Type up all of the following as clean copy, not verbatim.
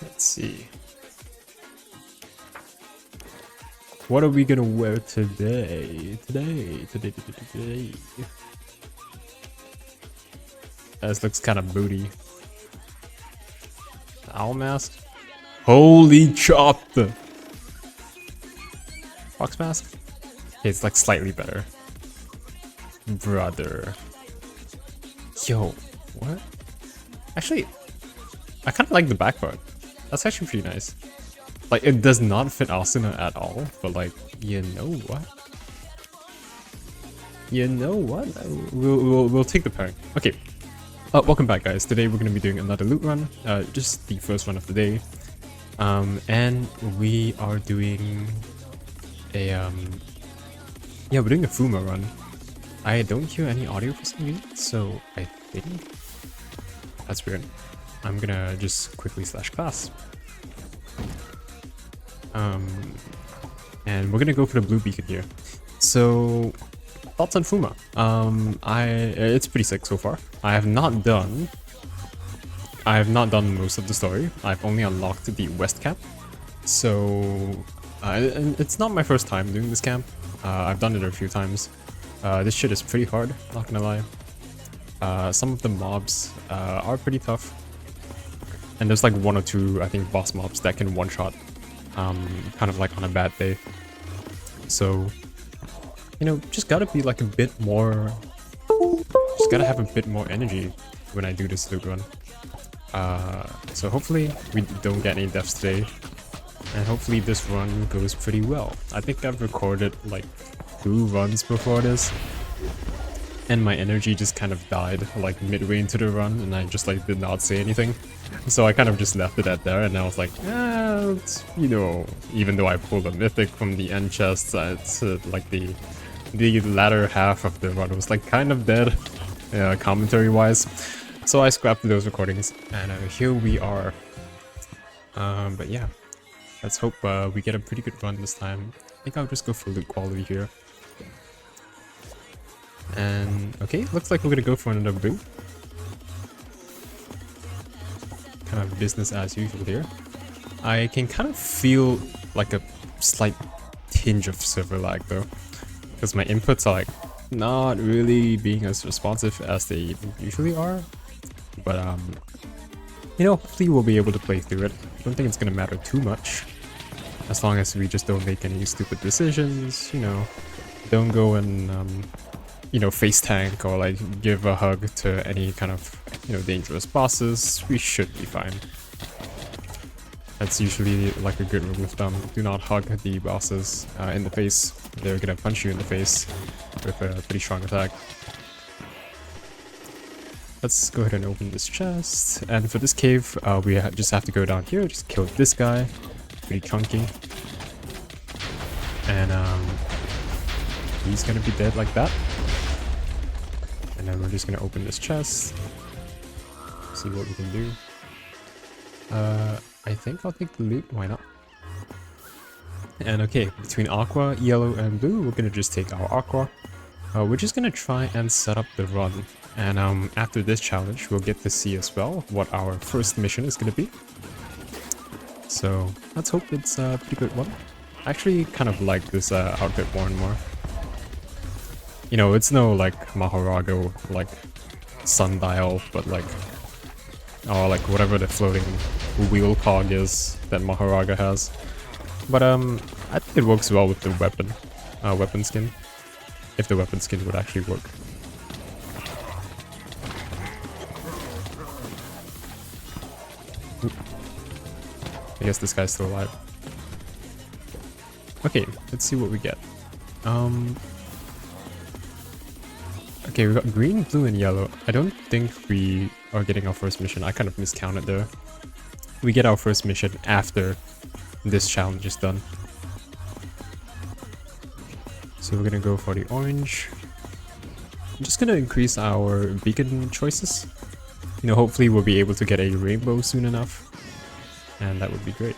Let's see. What are we gonna wear today? Today. This looks kind of booty. Owl mask? Holy chopped! Fox mask? Okay, it's like slightly better. Brother. Yo, what? Actually, I kind of like the back part. That's actually pretty nice. Like, it does not fit Asuna at all, but like, you know what? You know what? We'll take the pairing. Okay. Welcome back, guys. Today we're gonna be doing another loot run. Just the first one of the day. And we are doing a yeah, we're doing a Fuma run. I don't hear any audio for some reason, so I think that's weird. I'm gonna just quickly /class. And we're gonna go for the blue beacon here. So, thoughts on Fuma? It's pretty sick so far. I have not done most of the story. I've only unlocked the west camp. So, it's not my first time doing this camp. I've done it a few times. This shit is pretty hard, not gonna lie. Some of the mobs are pretty tough. And there's like one or two, I think, boss mobs that can one-shot, kind of like on a bad day. So, you know, just gotta be like a bit more, just gotta have a bit more energy when I do this loot run. So hopefully we don't get any deaths today, and hopefully this run goes pretty well. I think I've recorded like 2 runs before this, and my energy just kind of died like midway into the run, and I just like did not say anything. So I kind of just left it at there, and I was like, you know, even though I pulled a mythic from the end chest, it's like the latter half of the run was like kind of dead, commentary wise. So I scrapped those recordings, and here we are. But yeah, let's hope we get a pretty good run this time. I think I'll just go for loot quality here. And okay, looks like we're gonna go for another boot. Kind of business as usual here. I can kind of feel like a slight tinge of server lag though, because my inputs are like not really being as responsive as they usually are. But you know, hopefully we'll be able to play through it. I don't think it's gonna matter too much, as long as we just don't make any stupid decisions. You know, don't go and you know, face tank or like give a hug to any kind of, you know, dangerous bosses. We should be fine. That's usually like a good rule of thumb. Do not hug the bosses in the face. They're gonna punch you in the face with a pretty strong attack. Let's go ahead and open this chest. And for this cave, we just have to go down here, just kill this guy. Pretty chunky. And he's gonna be dead like that. And then we're just gonna open this chest. See what we can do. I think I'll take the loot, why not? And okay, between aqua, yellow, and blue, we're gonna just take our aqua. We're just gonna try and set up the run. And after this challenge, we'll get to see as well what our first mission is gonna be. So let's hope it's a pretty good one. I actually kind of like this outfit more and more. You know, it's no like Maharago, like sundial, but like, or like whatever the floating wheel cog is that Maharaga has. But I think it works well with the weapon skin, if the weapon skin would actually work. Oop. I guess this guy's still alive. Okay, let's see what we get. Okay, we got green, blue, and yellow. I don't think we are getting our first mission. I kind of miscounted there. We get our first mission after this challenge is done. So we're gonna go for the orange. I'm just gonna increase our beacon choices. You know, hopefully we'll be able to get a rainbow soon enough. And that would be great.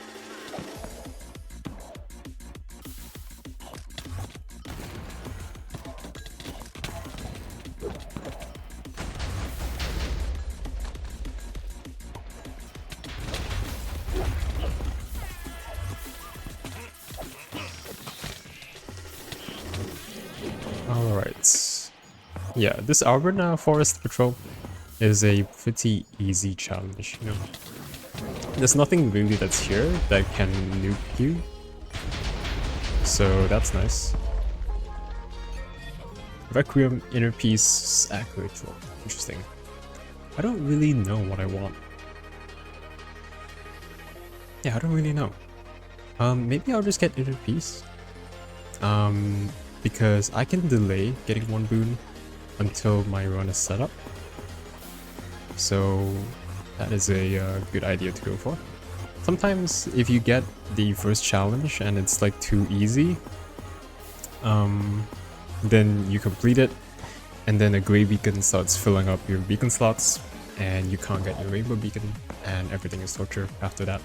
Yeah, this Auburn Forest Patrol is a pretty easy challenge, you know. There's nothing really that's here that can nuke you, so that's nice. Requiem, Inner Peace, Accurate Ritual. Interesting. I don't really know what I want. Yeah, I don't really know. Maybe I'll just get Inner Peace. Because I can delay getting one boon until my run is set up. So that is a good idea to go for. Sometimes if you get the first challenge and it's like too easy, then you complete it and then a grey beacon starts filling up your beacon slots and you can't get your rainbow beacon and everything is torture after that.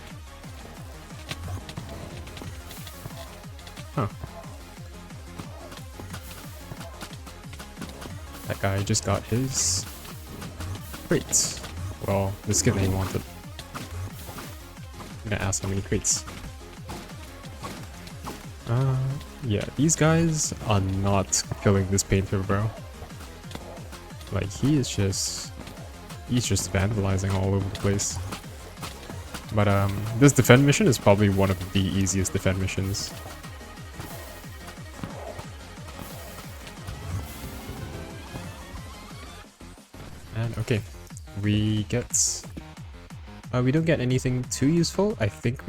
Huh. That guy just got his crates. Well, the skin that he wanted. I'm gonna ask how many crates. Yeah, these guys are not killing this painter, bro. Like, he's just vandalizing all over the place. But this defend mission is probably one of the easiest defend missions. And okay, we get we don't get anything too useful. I think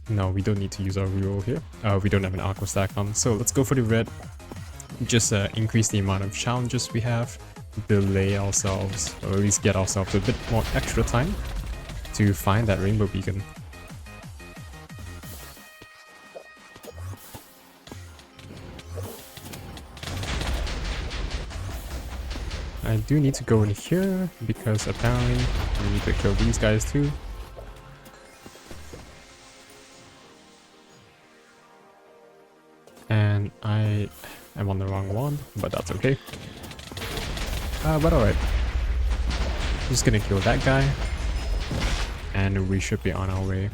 no, we don't need to use our reroll here. We don't have an aqua stack on, so let's go for the red. Just increase the amount of challenges we have, delay ourselves, or at least get ourselves a bit more extra time to find that rainbow beacon. I do need to go in here because apparently we need to kill these guys too. And I am on the wrong one, but that's okay. But alright. Just gonna kill that guy. And we should be on our way.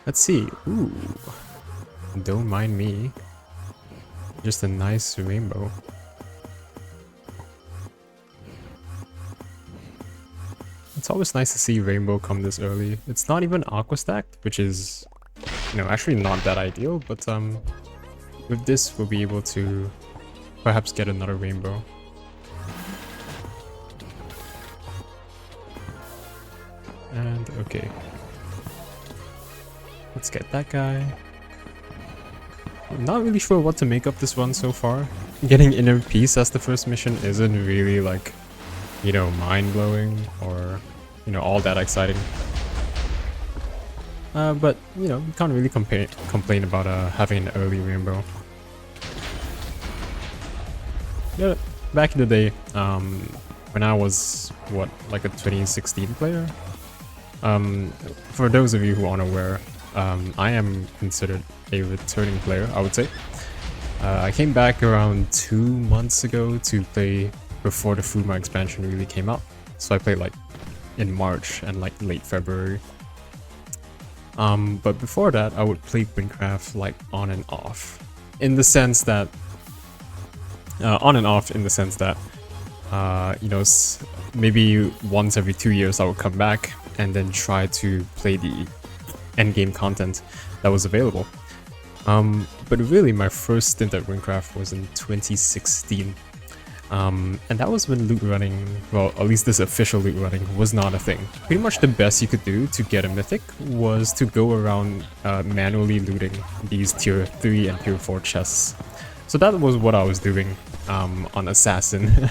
Let's see. Ooh. Don't mind me. Just a nice rainbow. It's always nice to see rainbow come this early. It's not even aqua stacked, which is, you know, actually not that ideal, but with this we'll be able to perhaps get another rainbow. And okay. Let's get that guy. I'm not really sure what to make of this one so far. Getting Inner Peace as the first mission isn't really like, you know, mind-blowing or, you know, all that exciting. But, you know, you can't really complain about having an early rainbow. Yeah, back in the day, when I was, what, like a 2016 player? For those of you who aren't aware, I am considered a returning player, I would say. I came back around 2 months ago to play before the Fuma expansion really came out. So I played like in March and like late February. But before that, I would play Wynncraft like on and off. In the sense that, you know, maybe once every 2 years I would come back and then try to play the endgame content that was available. But really my first stint at Wynncraft was in 2016. And that was when loot running, well, at least this official loot running, was not a thing. Pretty much the best you could do to get a mythic was to go around manually looting these tier 3 and tier 4 chests. So that was what I was doing on Assassin,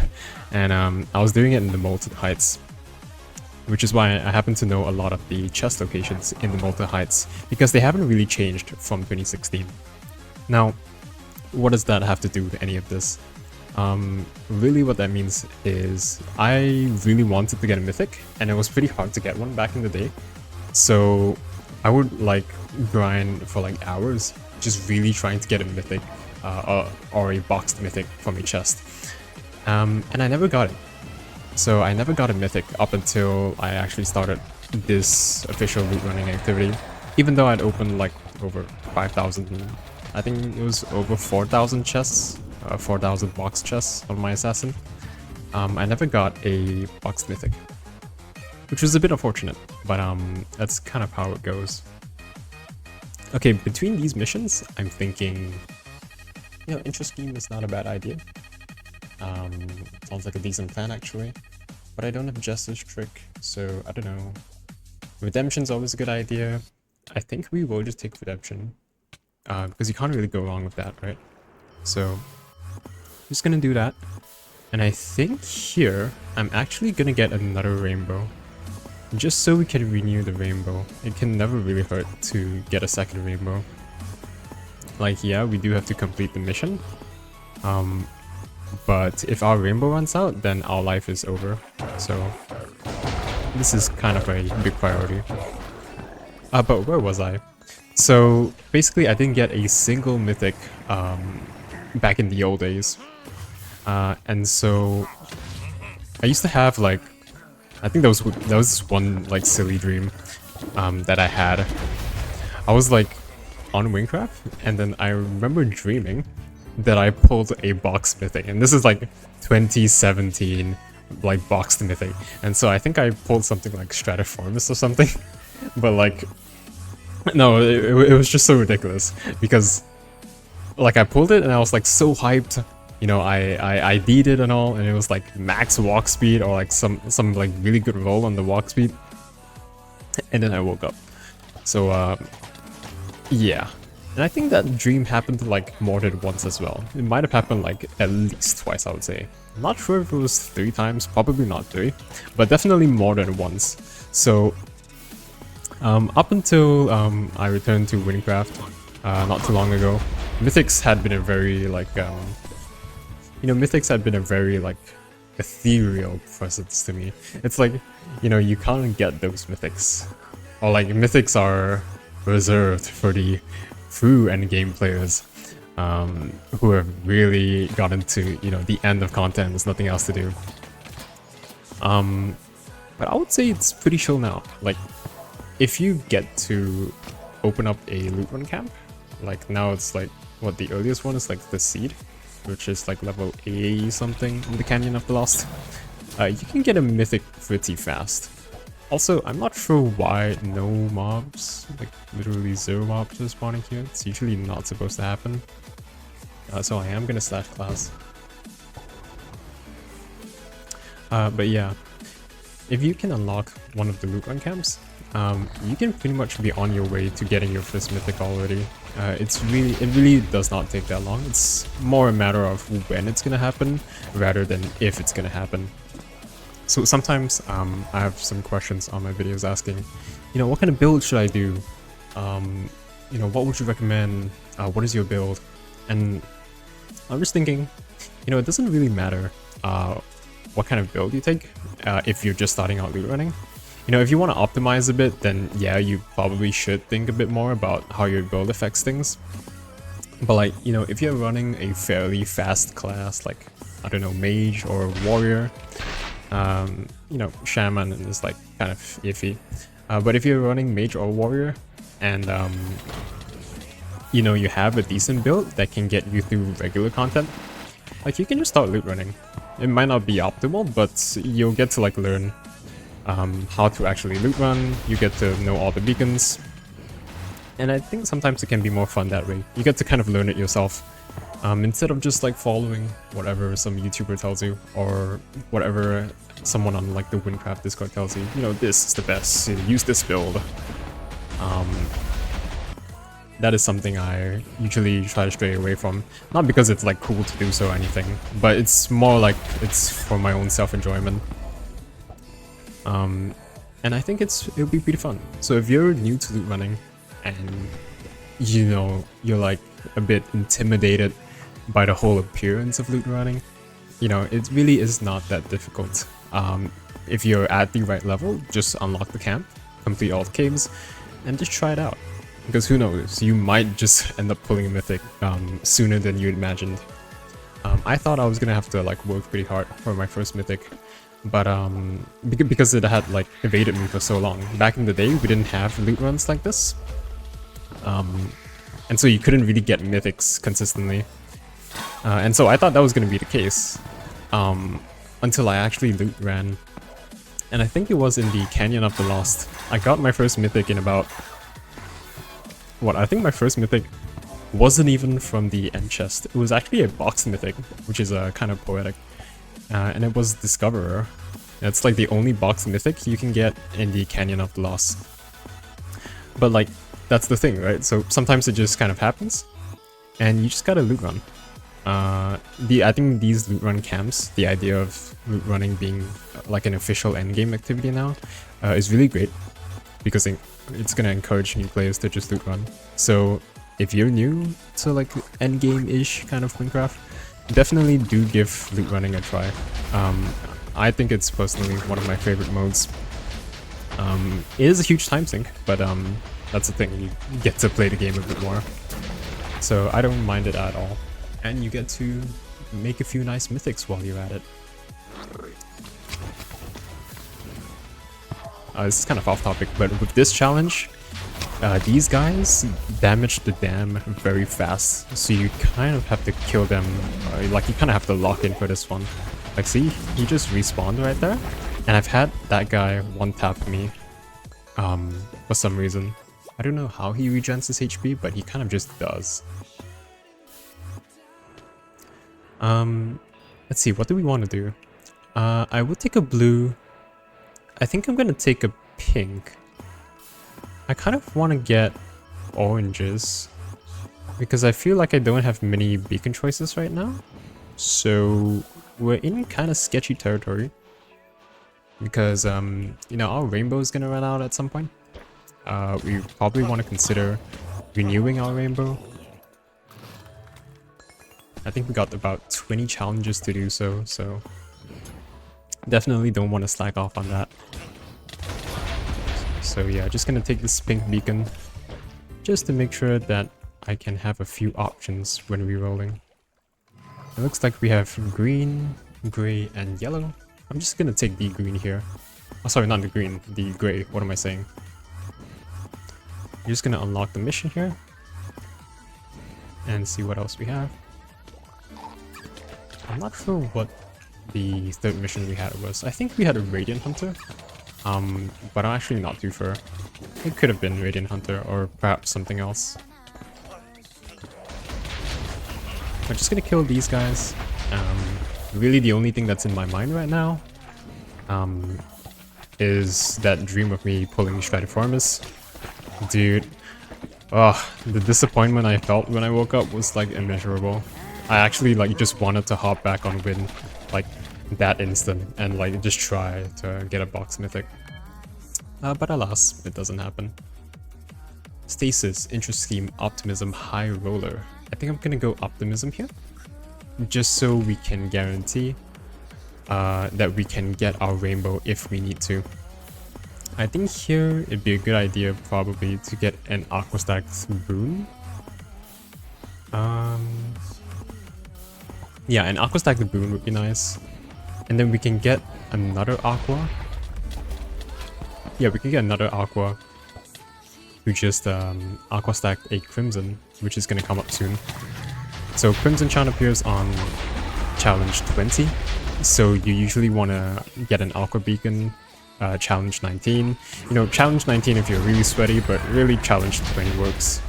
and I was doing it in the Molten Heights, which is why I happen to know a lot of the chest locations in the Molten Heights, because they haven't really changed from 2016. Now, what does that have to do with any of this? Really what that means is I really wanted to get a mythic, and it was pretty hard to get one back in the day. So I would like grind for like hours, just really trying to get a mythic or a boxed mythic from a chest. And I never got it. So I never got a mythic up until I actually started this official loot running activity, even though I'd opened like over 5,000 I think it was over 4,000 chests, 4,000 box chests on my assassin. I never got a box mythic, which was a bit unfortunate, but that's kind of how it goes. Okay, between these missions, I'm thinking, you know, Interest Scheme is not a bad idea. Sounds like a decent plan actually, but I don't have Jester's Trick, so I don't know. Redemption's always a good idea. I think we will just take Redemption, because you can't really go wrong with that, right? So, just gonna do that. And I think here, I'm actually gonna get another rainbow. Just so we can renew the rainbow. It can never really hurt to get a second rainbow. Like, yeah, we do have to complete the mission. But if our rainbow runs out, then our life is over. So, this is kind of a big priority. But where was I? So, basically I didn't get a single mythic back in the old days. And so, I used to have like, I think that was one like silly dream that I had. I was like on Wynncraft, and then I remember dreaming that I pulled a box mythic, and this is like 2017 like boxed mythic, and so I think I pulled something like Stratiformis or something. But like, no, it was just so ridiculous because like I pulled it and I was like so hyped. You know, I ID'd it and all, and it was like max walk speed or like some like really good roll on the walk speed. And then I woke up. So yeah. And I think that dream happened like more than once as well. It might have happened like at least twice, I would say. I'm not sure if it was 3 times, probably not 3, but definitely more than once. So up until I returned to Wynncraft not too long ago, Mythics had been a very like you know, Mythics had been a very, like, ethereal presence to me. It's like, you know, you can't get those Mythics. Or, like, Mythics are reserved for the true endgame players who have really gotten to, you know, the end of content. There's nothing else to do. But I would say it's pretty chill now. Like, if you get to open up a loot run camp, like, now it's like, what, the earliest one is, like, the Seed, which is like level 80 something in the Canyon of the Lost. You can get a mythic pretty fast. Also, I'm not sure why no mobs, like literally 0 mobs are spawning here. It's usually not supposed to happen. So I am gonna slash class. But yeah, if you can unlock one of the loot run camps, you can pretty much be on your way to getting your first mythic already. It really does not take that long. It's more a matter of when it's gonna happen rather than if it's gonna happen. So sometimes I have some questions on my videos asking, you know, what kind of build should I do? You know, what would you recommend? What is your build? And I'm just thinking, you know, it doesn't really matter what kind of build you take if you're just starting out loot running. You know, if you want to optimize a bit, then yeah, you probably should think a bit more about how your build affects things. But like, you know, if you're running a fairly fast class, like, I don't know, Mage or Warrior, you know, Shaman is like kind of iffy. But if you're running Mage or Warrior, and you know, you have a decent build that can get you through regular content, like, you can just start loot running. It might not be optimal, but you'll get to like learn how to actually loot run. You get to know all the beacons, and I think sometimes it can be more fun that way. You get to kind of learn it yourself, instead of just like following whatever some YouTuber tells you, or whatever someone on like the Wynncraft Discord tells you. You know, this is the best, use this build. That is something I usually try to stray away from. Not because it's like cool to do so or anything, but it's more like it's for my own self-enjoyment. And I think it'll be pretty fun. So if you're new to loot running and you know you're like a bit intimidated by the whole appearance of loot running, you know, it really is not that difficult. If you're at the right level, just unlock the camp, complete all the caves, and just try it out. Because who knows, you might just end up pulling a mythic sooner than you imagined. I thought I was gonna have to like work pretty hard for my first mythic, but because it had like evaded me for so long. Back in the day, we didn't have loot runs like this. and so you couldn't really get mythics consistently. And so I thought that was going to be the case until I actually loot ran. And I think it was in the Canyon of the Lost. I got my first mythic in about... What, I think my first mythic wasn't even from the end chest. It was actually a box mythic, which is kind of poetic. And it was Discoverer. It's like the only box mythic you can get in the Canyon of the Lost. But like, that's the thing, right? So sometimes it just kind of happens, and you just gotta loot run. I think these loot run camps, the idea of loot running being like an official endgame activity now, is really great because it's gonna encourage new players to just loot run. So if you're new to like endgame-ish kind of Wynncraft, definitely do give loot running a try. I think it's personally one of my favorite modes. It is a huge time sink, but that's the thing, you get to play the game a bit more. So I don't mind it at all. And you get to make a few nice mythics while you're at it. This is kind of off topic, but with this challenge, these guys damage the dam very fast, so you kind of have to kill them, like you kind of have to lock in for this one. Like see, he just respawned right there, and I've had that guy one-tap me for some reason. I don't know how he regens his HP, but he kind of just does. Let's see, what do we want to do? I will take a blue. I think I'm gonna take a pink. I kind of want to get oranges because I feel like I don't have many beacon choices right now. So we're in kind of sketchy territory because you know, our rainbow is gonna run out at some point. We probably want to consider renewing our rainbow. I think we got about 20 challenges to do so, so definitely don't want to slack off on that. So yeah, just gonna take this pink beacon just to make sure that I can have a few options when rerolling. It looks like we have green, gray, and yellow. I'm just gonna take the green here. Oh, sorry, not the green, the gray. What am I saying? I'm just gonna unlock the mission here and see what else we have. I'm not sure what the third mission we had was. I think we had a Radiant Hunter, but I'm actually not too sure. It could have been Radiant Hunter or perhaps something else. I'm just gonna kill these guys. Really the only thing that's in my mind right now is that dream of me pulling Stratiformis. Dude, the disappointment I felt when I woke up was like immeasurable. I actually like just wanted to hop back on Win like that instant and like just try to get a box mythic. But alas, it doesn't happen. Stasis, Interest Scheme, Optimism, High Roller. I think I'm gonna go Optimism here, just so we can guarantee that we can get our rainbow if we need to. I think here it'd be a good idea probably to get an Aqua Stacked boon. Yeah, an Aqua Stacked boon would be nice. And then we can get another Aqua. Yeah, we can get another Aqua who just Aqua Stack a Crimson, which is going to come up soon. So Crimson Chant appears on challenge 20. So you usually want to get an Aqua Beacon challenge 19. You know, challenge 19 if you're really sweaty, but really challenge 20 works.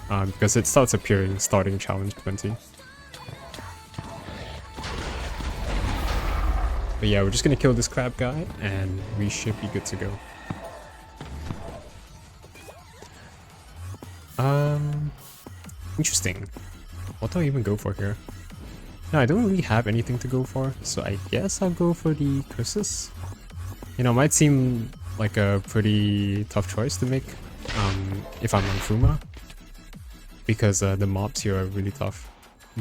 Because it starts appearing starting challenge 20. But yeah, we're just gonna kill this crab guy and we should be good to go. Interesting. What do I even go for here? No, I don't really have anything to go for, so I guess I'll go for the curses. You know, it might seem like a pretty tough choice to make if I'm on Fuma, because the mobs here are really tough.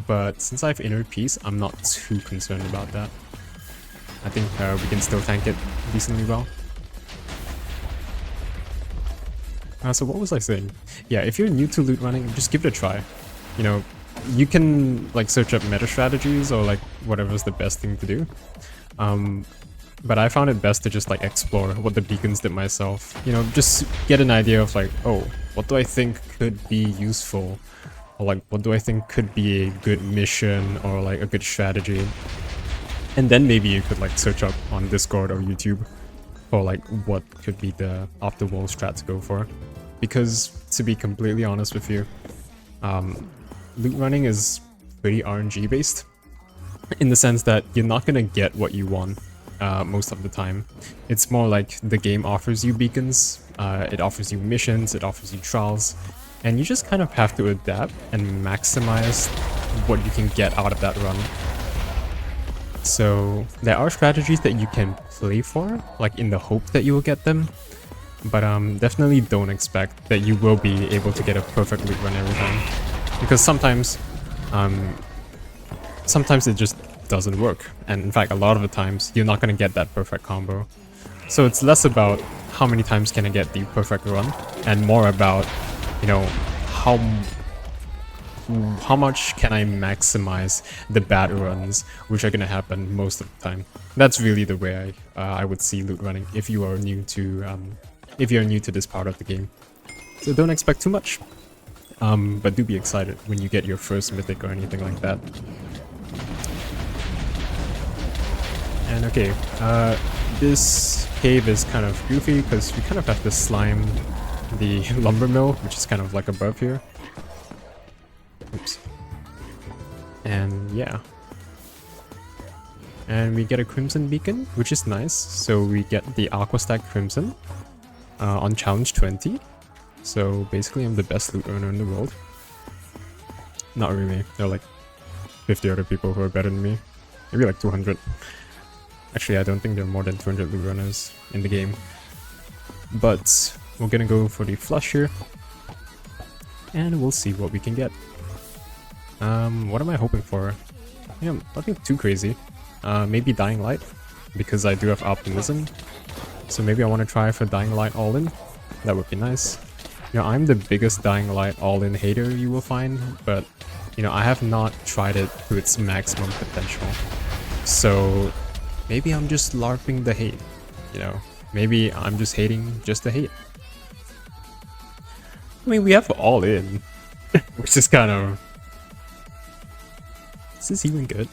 But since I have Inner Peace, I'm not too concerned about that. I think we can still tank it decently well. So what was I saying? Yeah, if you're new to loot running, just give it a try. You know, you can like search up meta strategies or like whatever's the best thing to do. But I found it best to just like explore what the beacons did myself. You know, just get an idea of like, oh, what do I think could be useful or like what do I think could be a good mission or like a good strategy. And then maybe you could like search up on Discord or YouTube for like what could be the off-the-wall strat to go for. Because to be completely honest with you, loot running is pretty RNG based in the sense that you're not gonna get what you want most of the time. It's more like the game offers you beacons, it offers you missions, it offers you trials, and you just kind of have to adapt and maximize what you can get out of that run. So there are strategies that you can play for, like in the hope that you will get them, but definitely don't expect that you will be able to get a perfect loot run every time, because sometimes it just doesn't work, and in fact a lot of the times you're not going to get that perfect combo. So it's less about how many times can I get the perfect run, and more about, you know, how much can I maximize the bad runs, which are gonna happen most of the time. That's really the way I would see loot running if you are new to this part of the game. So don't expect too much, but do be excited when you get your first mythic or anything like that. And okay, this cave is kind of goofy because we kind of have to slime the lumber mill, which is kind of like above here. Oops. And yeah. And we get a crimson beacon, which is nice. So we get the aqua stack crimson on challenge 20. So basically I'm the best loot earner in the world. Not really. There are like 50 other people who are better than me. Maybe like 200. Actually, I don't think there are more than 200 loot runners in the game. But we're gonna go for the flush here. And we'll see what we can get. What am I hoping for? Yeah, nothing too crazy. Maybe Dying Light, because I do have Optimism. So maybe I want to try for Dying Light all-in. That would be nice. You know, I'm the biggest Dying Light all-in hater you will find, but, you know, I have not tried it to its maximum potential. So maybe I'm just LARPing the hate, you know? Maybe I'm just hating just the hate. I mean, we have all-in, which is kind of... Is this even good?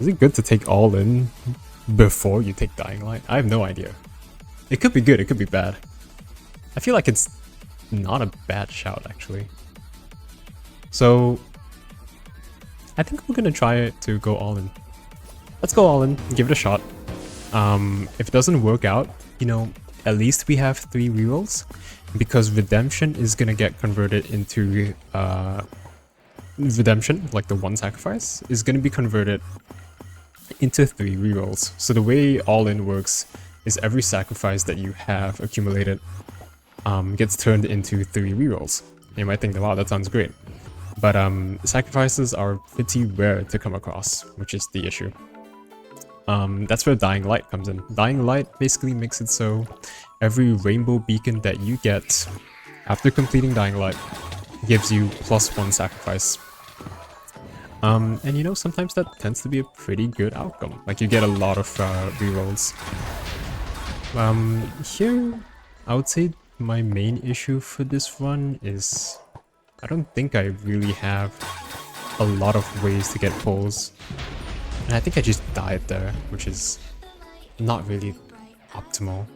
Is it good to take all in before you take Dying Light? I have no idea. It could be good, it could be bad. I feel like it's not a bad shout, actually. So, I think we're gonna try to go all in. Let's go all in, give it a shot. If it doesn't work out, you know, at least we have 3 rerolls, because Redemption is gonna get converted into Redemption, like the 1 sacrifice, is gonna be converted into 3 rerolls. So the way all-in works is every sacrifice that you have accumulated gets turned into 3 rerolls. You might think, wow, that sounds great. But sacrifices are pretty rare to come across, which is the issue. That's where Dying Light comes in. Dying Light basically makes it so every rainbow beacon that you get after completing Dying Light gives you +1 sacrifice. And you know, sometimes that tends to be a pretty good outcome. Like, you get a lot of rerolls. Here, I would say my main issue for this run is I don't think I really have a lot of ways to get pulls. And I think I just died there, which is not really optimal.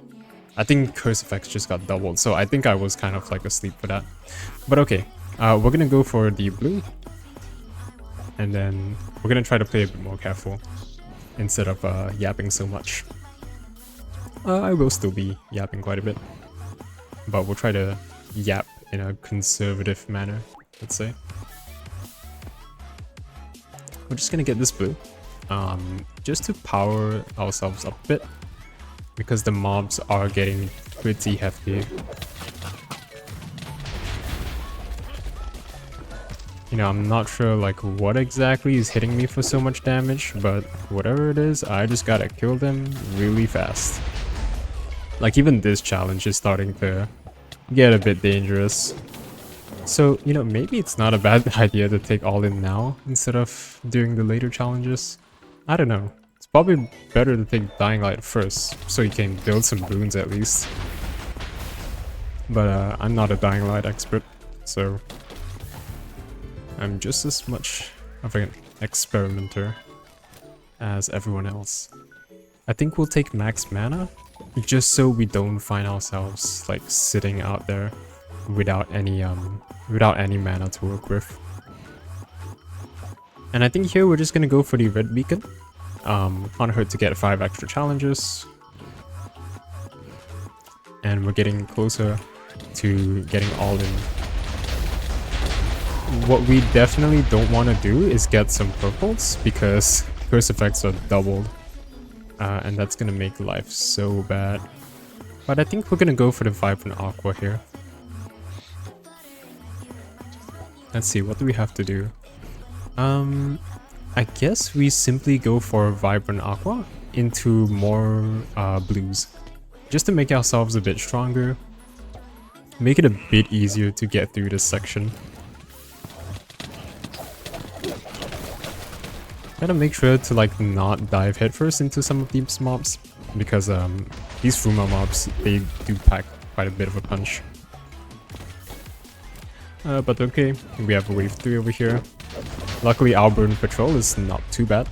I think curse effects just got doubled, so I think I was kind of like asleep for that. But okay, we're gonna go for the blue. And then we're gonna try to play a bit more careful instead of yapping so much. I will still be yapping quite a bit, but we'll try to yap in a conservative manner, let's say. We're just gonna get this blue. Just to power ourselves up a bit, because the mobs are getting pretty hefty. You know, I'm not sure like what exactly is hitting me for so much damage, but whatever it is, I just gotta kill them really fast. Like, even this challenge is starting to get a bit dangerous. So, you know, maybe it's not a bad idea to take all in now instead of doing the later challenges. I don't know. It's probably better to take Dying Light first, so you can build some boons at least. But I'm not a Dying Light expert, so I'm just as much of an experimenter as everyone else. I think we'll take max mana, just so we don't find ourselves like sitting out there without any mana to work with. And I think here we're just gonna go for the red beacon. Can't hurt to get 5 extra challenges. And we're getting closer to getting all in. What we definitely don't want to do is get some purples, because curse effects are doubled. And that's gonna make life so bad. But I think we're gonna go for the vibrant aqua here. Let's see, what do we have to do? I guess we simply go for vibrant aqua into more blues, just to make ourselves a bit stronger, make it a bit easier to get through this section. Gotta make sure to like not dive headfirst into some of these mobs, because these Fuma mobs, they do pack quite a bit of a punch. But okay, we have a wave 3 over here. Luckily our burn patrol is not too bad,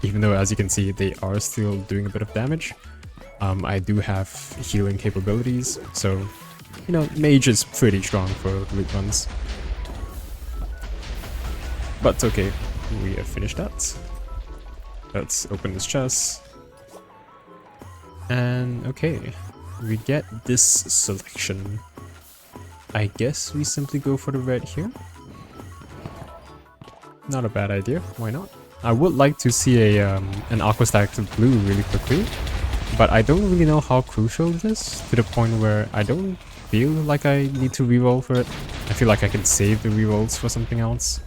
even though as you can see they are still doing a bit of damage. I do have healing capabilities, so you know, Mage is pretty strong for loot runs. But okay, we have finished that. Let's open this chest. And okay, we get this selection. I guess we simply go for the red here. Not a bad idea, why not? I would like to see a an aqua stack to blue really quickly, but I don't really know how crucial it is, to the point where I don't feel like I need to reroll for it. I feel like I can save the rerolls for something else.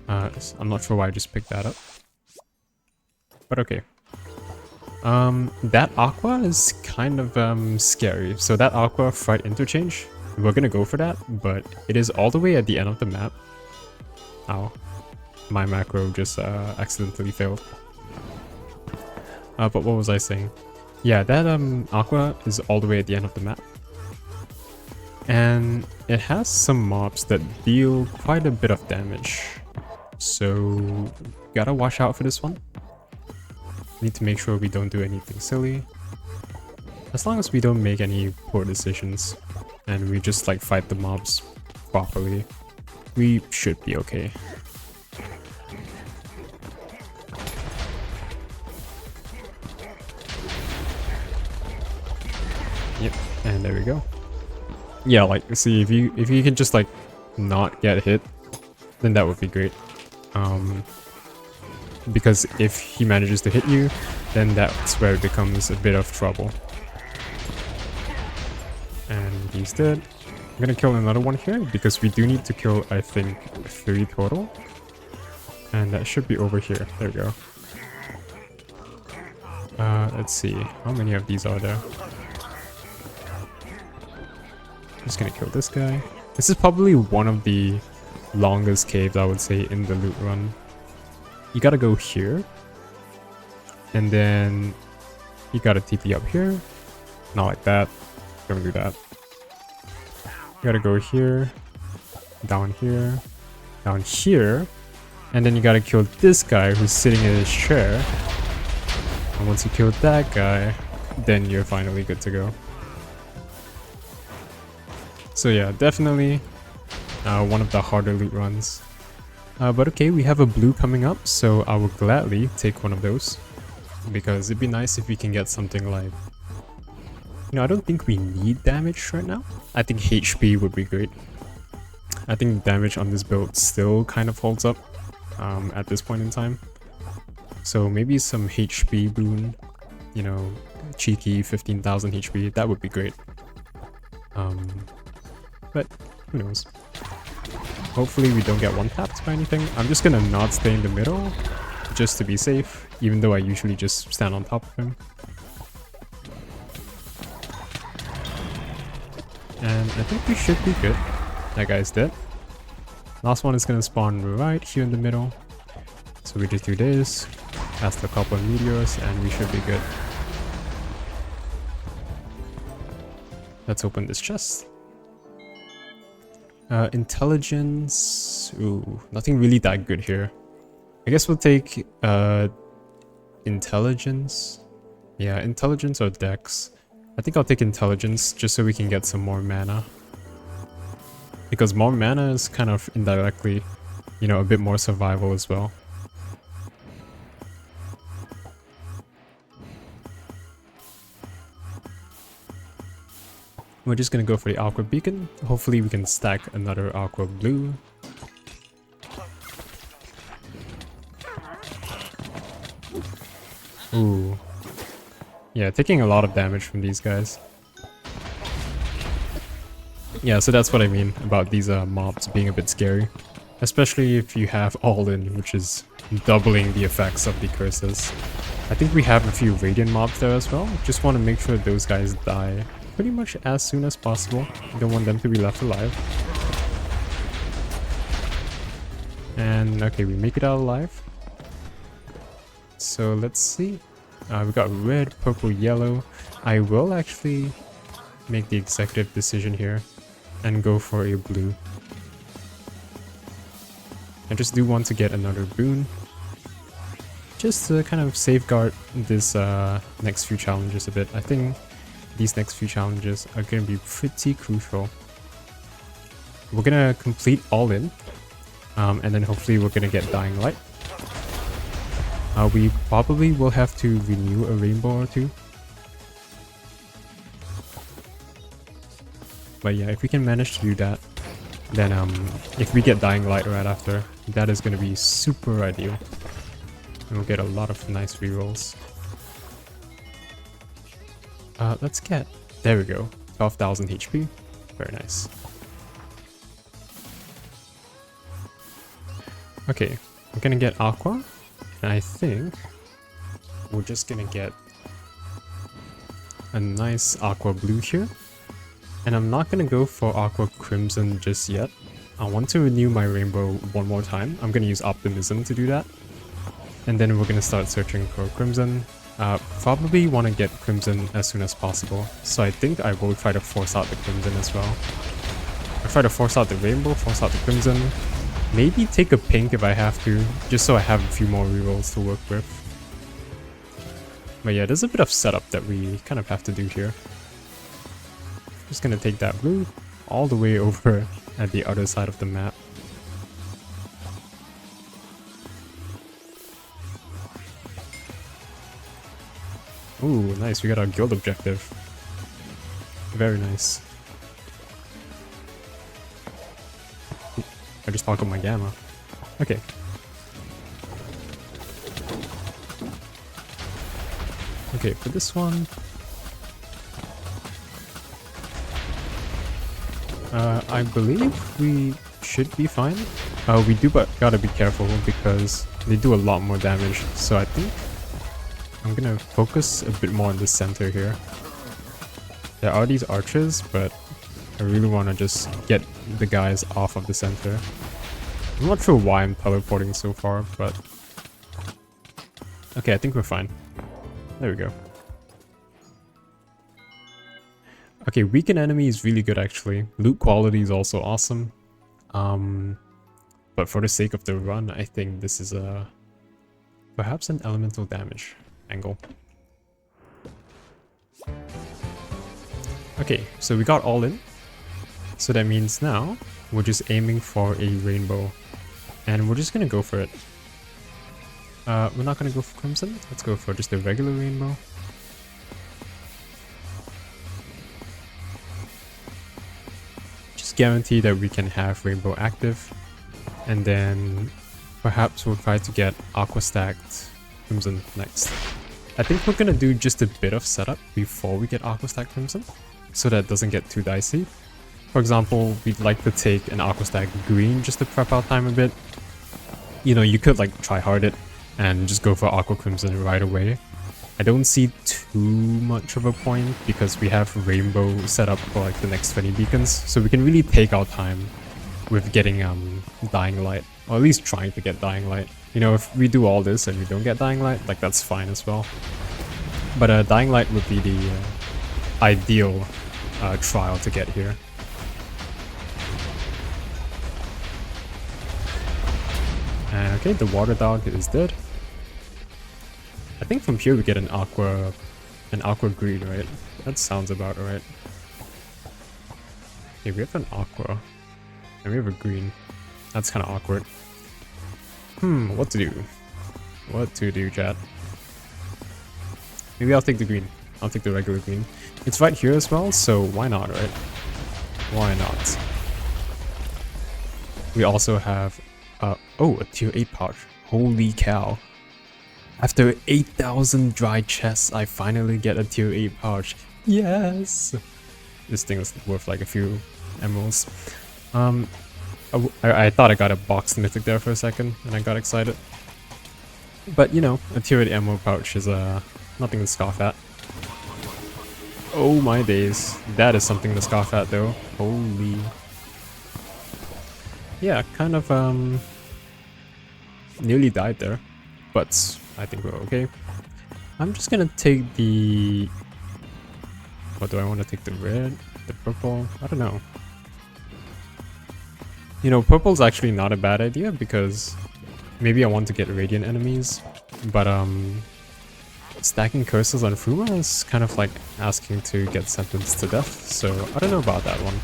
I'm not sure why I just picked that up. But okay. That aqua is kind of scary. So that aqua fright interchange, we're gonna go for that, but it is all the way at the end of the map. Ow. My macro just accidentally failed. But what was I saying? Yeah, that aqua is all the way at the end of the map. And it has some mobs that deal quite a bit of damage. So gotta watch out for this one. Need to make sure we don't do anything silly. As long as we don't make any poor decisions and we just like fight the mobs properly, we should be okay. Yep, and there we go. Yeah, like see, if you can just like not get hit, then that would be great. Because if he manages to hit you, then that's where it becomes a bit of trouble. And he's dead. I'm gonna kill another one here, because we do need to kill, I think, 3 total. And that should be over here. There we go. Let's see. How many of these are there? I'm just gonna kill this guy. This is probably one of the longest caves, I would say, in the loot run. You gotta go here. And then you gotta TP up here. Not like that. Don't do that. You gotta go here. Down here. Down here. And then you gotta kill this guy who's sitting in his chair. And once you kill that guy, then you're finally good to go. So yeah, definitely one of the harder loot runs. But okay, we have a blue coming up, so I will gladly take one of those. Because it'd be nice if we can get something like... You know, I don't think we need damage right now. I think HP would be great. I think damage on this build still kind of holds up at this point in time. So maybe some HP boon, you know, cheeky 15,000 HP, that would be great. But who knows. Hopefully we don't get one-tapped by anything. I'm just gonna not stay in the middle, just to be safe, even though I usually just stand on top of him. And I think we should be good. That guy's dead. Last one is gonna spawn right here in the middle. So we just do this, cast a couple of meteors, and we should be good. Let's open this chest. Intelligence. Ooh, nothing really that good here. I guess we'll take intelligence. Yeah, intelligence or dex. I think I'll take intelligence just so we can get some more mana. Because more mana is kind of indirectly, you know, a bit more survival as well. We're just gonna go for the aqua beacon. Hopefully we can stack another aqua blue. Ooh. Yeah, taking a lot of damage from these guys. Yeah, so that's what I mean about these mobs being a bit scary. Especially if you have all in, which is doubling the effects of the curses. I think we have a few radiant mobs there as well. Just want to make sure those guys die pretty much as soon as possible. Don't want them to be left alive. And okay, we make it out alive. So let's see. We got red, purple, yellow. I will actually make the executive decision here and go for a blue. I just do want to get another boon, just to kind of safeguard this next few challenges a bit. I think these next few challenges are going to be pretty crucial. We're going to complete all in, and then hopefully we're going to get Dying Light. We probably will have to renew a rainbow or two. But yeah, if we can manage to do that, then if we get Dying Light right after, that is going to be super ideal. And we'll get a lot of nice rerolls. Let's get... There we go. 12,000 HP. Very nice. Okay, we're going to get Aqua. And I think we're just going to get a nice Aqua Blue here. And I'm not going to go for Aqua Crimson just yet. I want to renew my rainbow one more time. I'm going to use Optimism to do that. And then we're going to start searching for Crimson. Probably want to get Crimson as soon as possible. So I think I will try to force out the Crimson as well. I'll try to force out the rainbow, force out the Crimson. Maybe take a pink if I have to, just so I have a few more rerolls to work with. But yeah, there's a bit of setup that we kind of have to do here. Just gonna take that blue all the way over at the other side of the map. Ooh, nice, we got our guild objective. Very nice. I just toggled my gamma. Okay. Okay, for this one... I believe we should be fine. We do but gotta be careful because they do a lot more damage, so I think I'm gonna focus a bit more on the center here. There are these archers, but I really want to just get the guys off of the center. I'm not sure why I'm teleporting so far, but... Okay, I think we're fine. There we go. Okay, weaken enemy is really good actually. Loot quality is also awesome. But for the sake of the run, I think this is a... perhaps an elemental damage angle. Okay, so we got all in. So that means now we're just aiming for a rainbow. And we're just gonna go for it. We're not gonna go for Crimson. Let's go for just a regular rainbow. Just guarantee that we can have rainbow active. And then perhaps we'll try to get aqua stacked Crimson next. I think we're gonna do just a bit of setup before we get aqua stacked Crimson, so that it doesn't get too dicey. For example, we'd like to take an aqua stack green just to prep our time a bit. You know, you could like try hard it and just go for aqua crimson right away. I don't see too much of a point because we have rainbow set up for like the next 20 beacons, so we can really take our time with getting Dying Light, or at least trying to get Dying Light. You know, if we do all this and we don't get Dying Light, like that's fine as well. But Dying Light would be the ideal trial to get here. And okay, the water dog is dead. I think from here we get an aqua green, right? That sounds about right. Okay, we have an aqua. And we have a green. That's kind of awkward. What to do? What to do, chat? Maybe I'll take the green. I'll take the regular green. It's right here as well, so why not, right? Why not? We also have, oh, a tier 8 pouch. Holy cow. After 8,000 dry chests, I finally get a tier 8 pouch. Yes! This thing is worth like a few emeralds. I thought I got a boxed mythic there for a second, and I got excited. But, you know, a tier 8 emerald pouch is nothing to scoff at. Oh my days. That is something to scoff at though. Holy. Yeah, kind of nearly died there. But I think we're okay. I'm just gonna take the... What do I want to take? The red? The purple? I don't know. You know, purple's actually not a bad idea because maybe I want to get radiant enemies. But stacking curses on Fuma is kind of like asking to get sentenced to death, so I don't know about that one.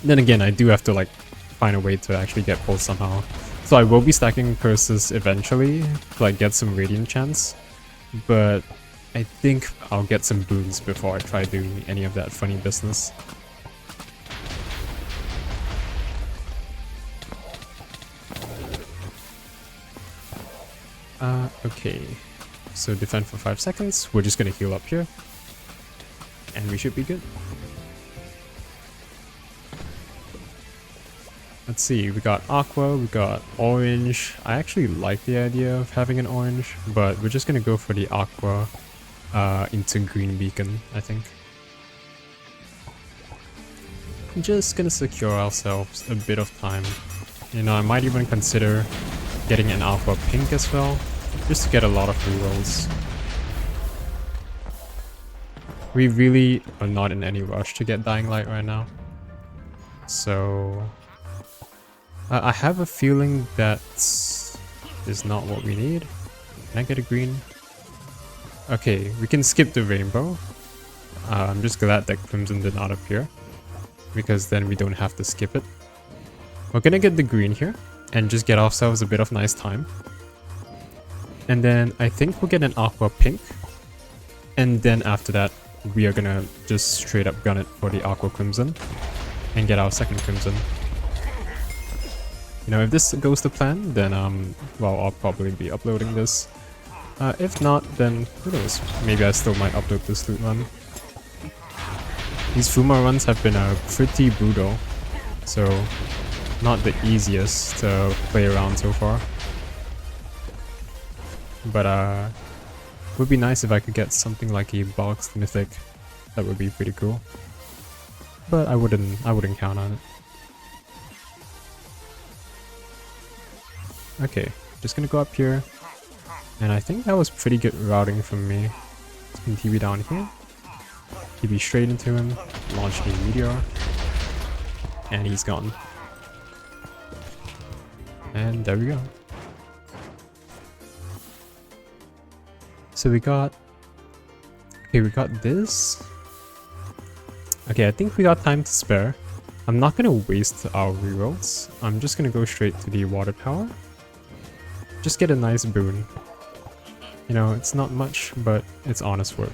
Then again, I do have to like find a way to actually get pulled somehow. So I will be stacking curses eventually to like get some radiant chance, but I think I'll get some boons before I try doing any of that funny business. Okay, so defend for 5 seconds. We're just gonna heal up here, and we should be good. Let's see, we got aqua, we got orange. I actually like the idea of having an orange, but we're just gonna go for the aqua into green beacon, I think. I'm just gonna secure ourselves a bit of time. You know, I might even consider getting an alpha pink as well, just to get a lot of rerolls. We really are not in any rush to get Dying Light right now. So I have a feeling that is not what we need. Can I get a green? Okay, we can skip the rainbow. I'm just glad that Crimson did not appear, because then we don't have to skip it. We're gonna get the green here and just get ourselves a bit of nice time. And then I think we'll get an aqua pink. And then after that, we are gonna just straight up gun it for the aqua crimson and get our second crimson. You know, if this goes to plan, then well, I'll probably be uploading this. If not, then who knows? Maybe I still might upload this loot run. These Fuma runs have been pretty brutal, so not the easiest to play around so far. But it would be nice if I could get something like a boxed mythic. That would be pretty cool. But I wouldn't count on it. Okay, just gonna go up here. And I think that was pretty good routing from me. Can TB down here. TB straight into him. Launch a meteor. And he's gone. And there we go. So we got this. Okay, I think we got time to spare. I'm not gonna waste our rerolls. I'm just gonna go straight to the water tower. Just get a nice boon. You know, it's not much, but it's honest work.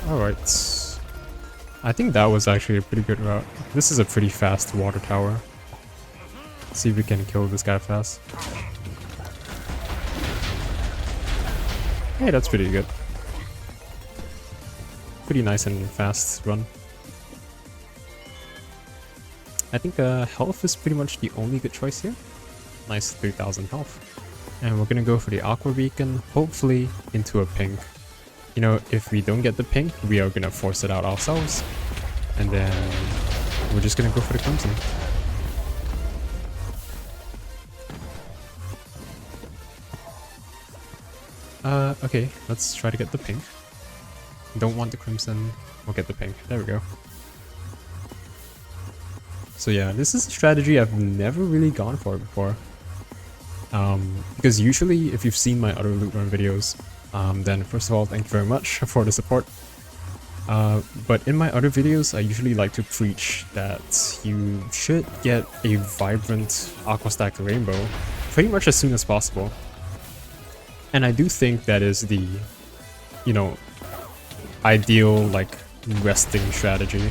Alright. I think that was actually a pretty good route. This is a pretty fast water tower. Let's see if we can kill this guy fast. Hey, that's pretty good. Pretty nice and fast run. I think health is pretty much the only good choice here. Nice 3000 health. And we're gonna go for the aqua beacon, hopefully into a pink. You know, if we don't get the pink, we are gonna force it out ourselves. And then we're just gonna go for the crimson. Okay, let's try to get the pink. Don't want the crimson, we'll get the pink. There we go. So yeah, this is a strategy I've never really gone for before. Because usually, if you've seen my other loot run videos, then first of all, thank you very much for the support. But in my other videos, I usually like to preach that you should get a vibrant aqua stacked rainbow pretty much as soon as possible. And I do think that is the, you know, ideal, like, resting strategy.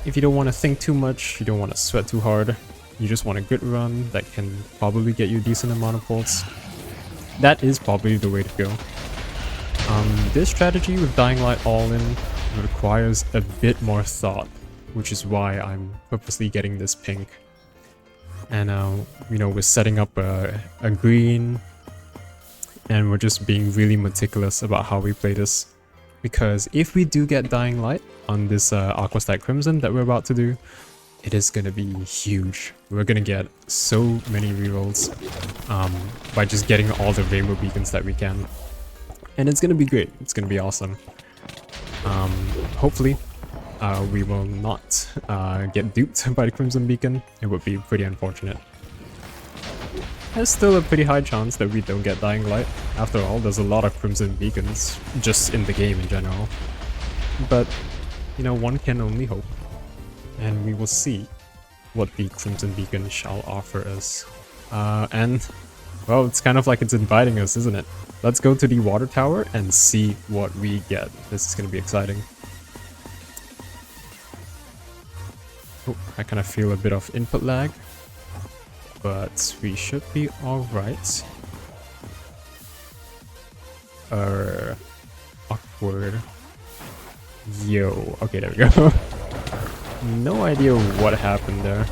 If you don't want to think too much, you don't want to sweat too hard, you just want a good run that can probably get you a decent amount of pulls, that is probably the way to go. This strategy with Dying Light all in requires a bit more thought, which is why I'm purposely getting this pink. And you know, we're setting up a green, and we're just being really meticulous about how we play this. Because if we do get Dying Light on this Aqua Stack Crimson that we're about to do, it is going to be huge. We're going to get so many rerolls by just getting all the rainbow beacons that we can. And it's going to be great. It's going to be awesome. Hopefully, we will not get duped by the Crimson Beacon. It would be pretty unfortunate. There's still a pretty high chance that we don't get Dying Light. After all, there's a lot of Crimson Beacons just in the game in general. But, you know, one can only hope. And we will see what the Crimson Beacon shall offer us. And, well, it's kind of like it's inviting us, isn't it? Let's go to the water tower and see what we get. This is going to be exciting. Oh, I kind of feel a bit of input lag. But we should be alright. Awkward. Yo. Okay, there we go. No idea what happened there.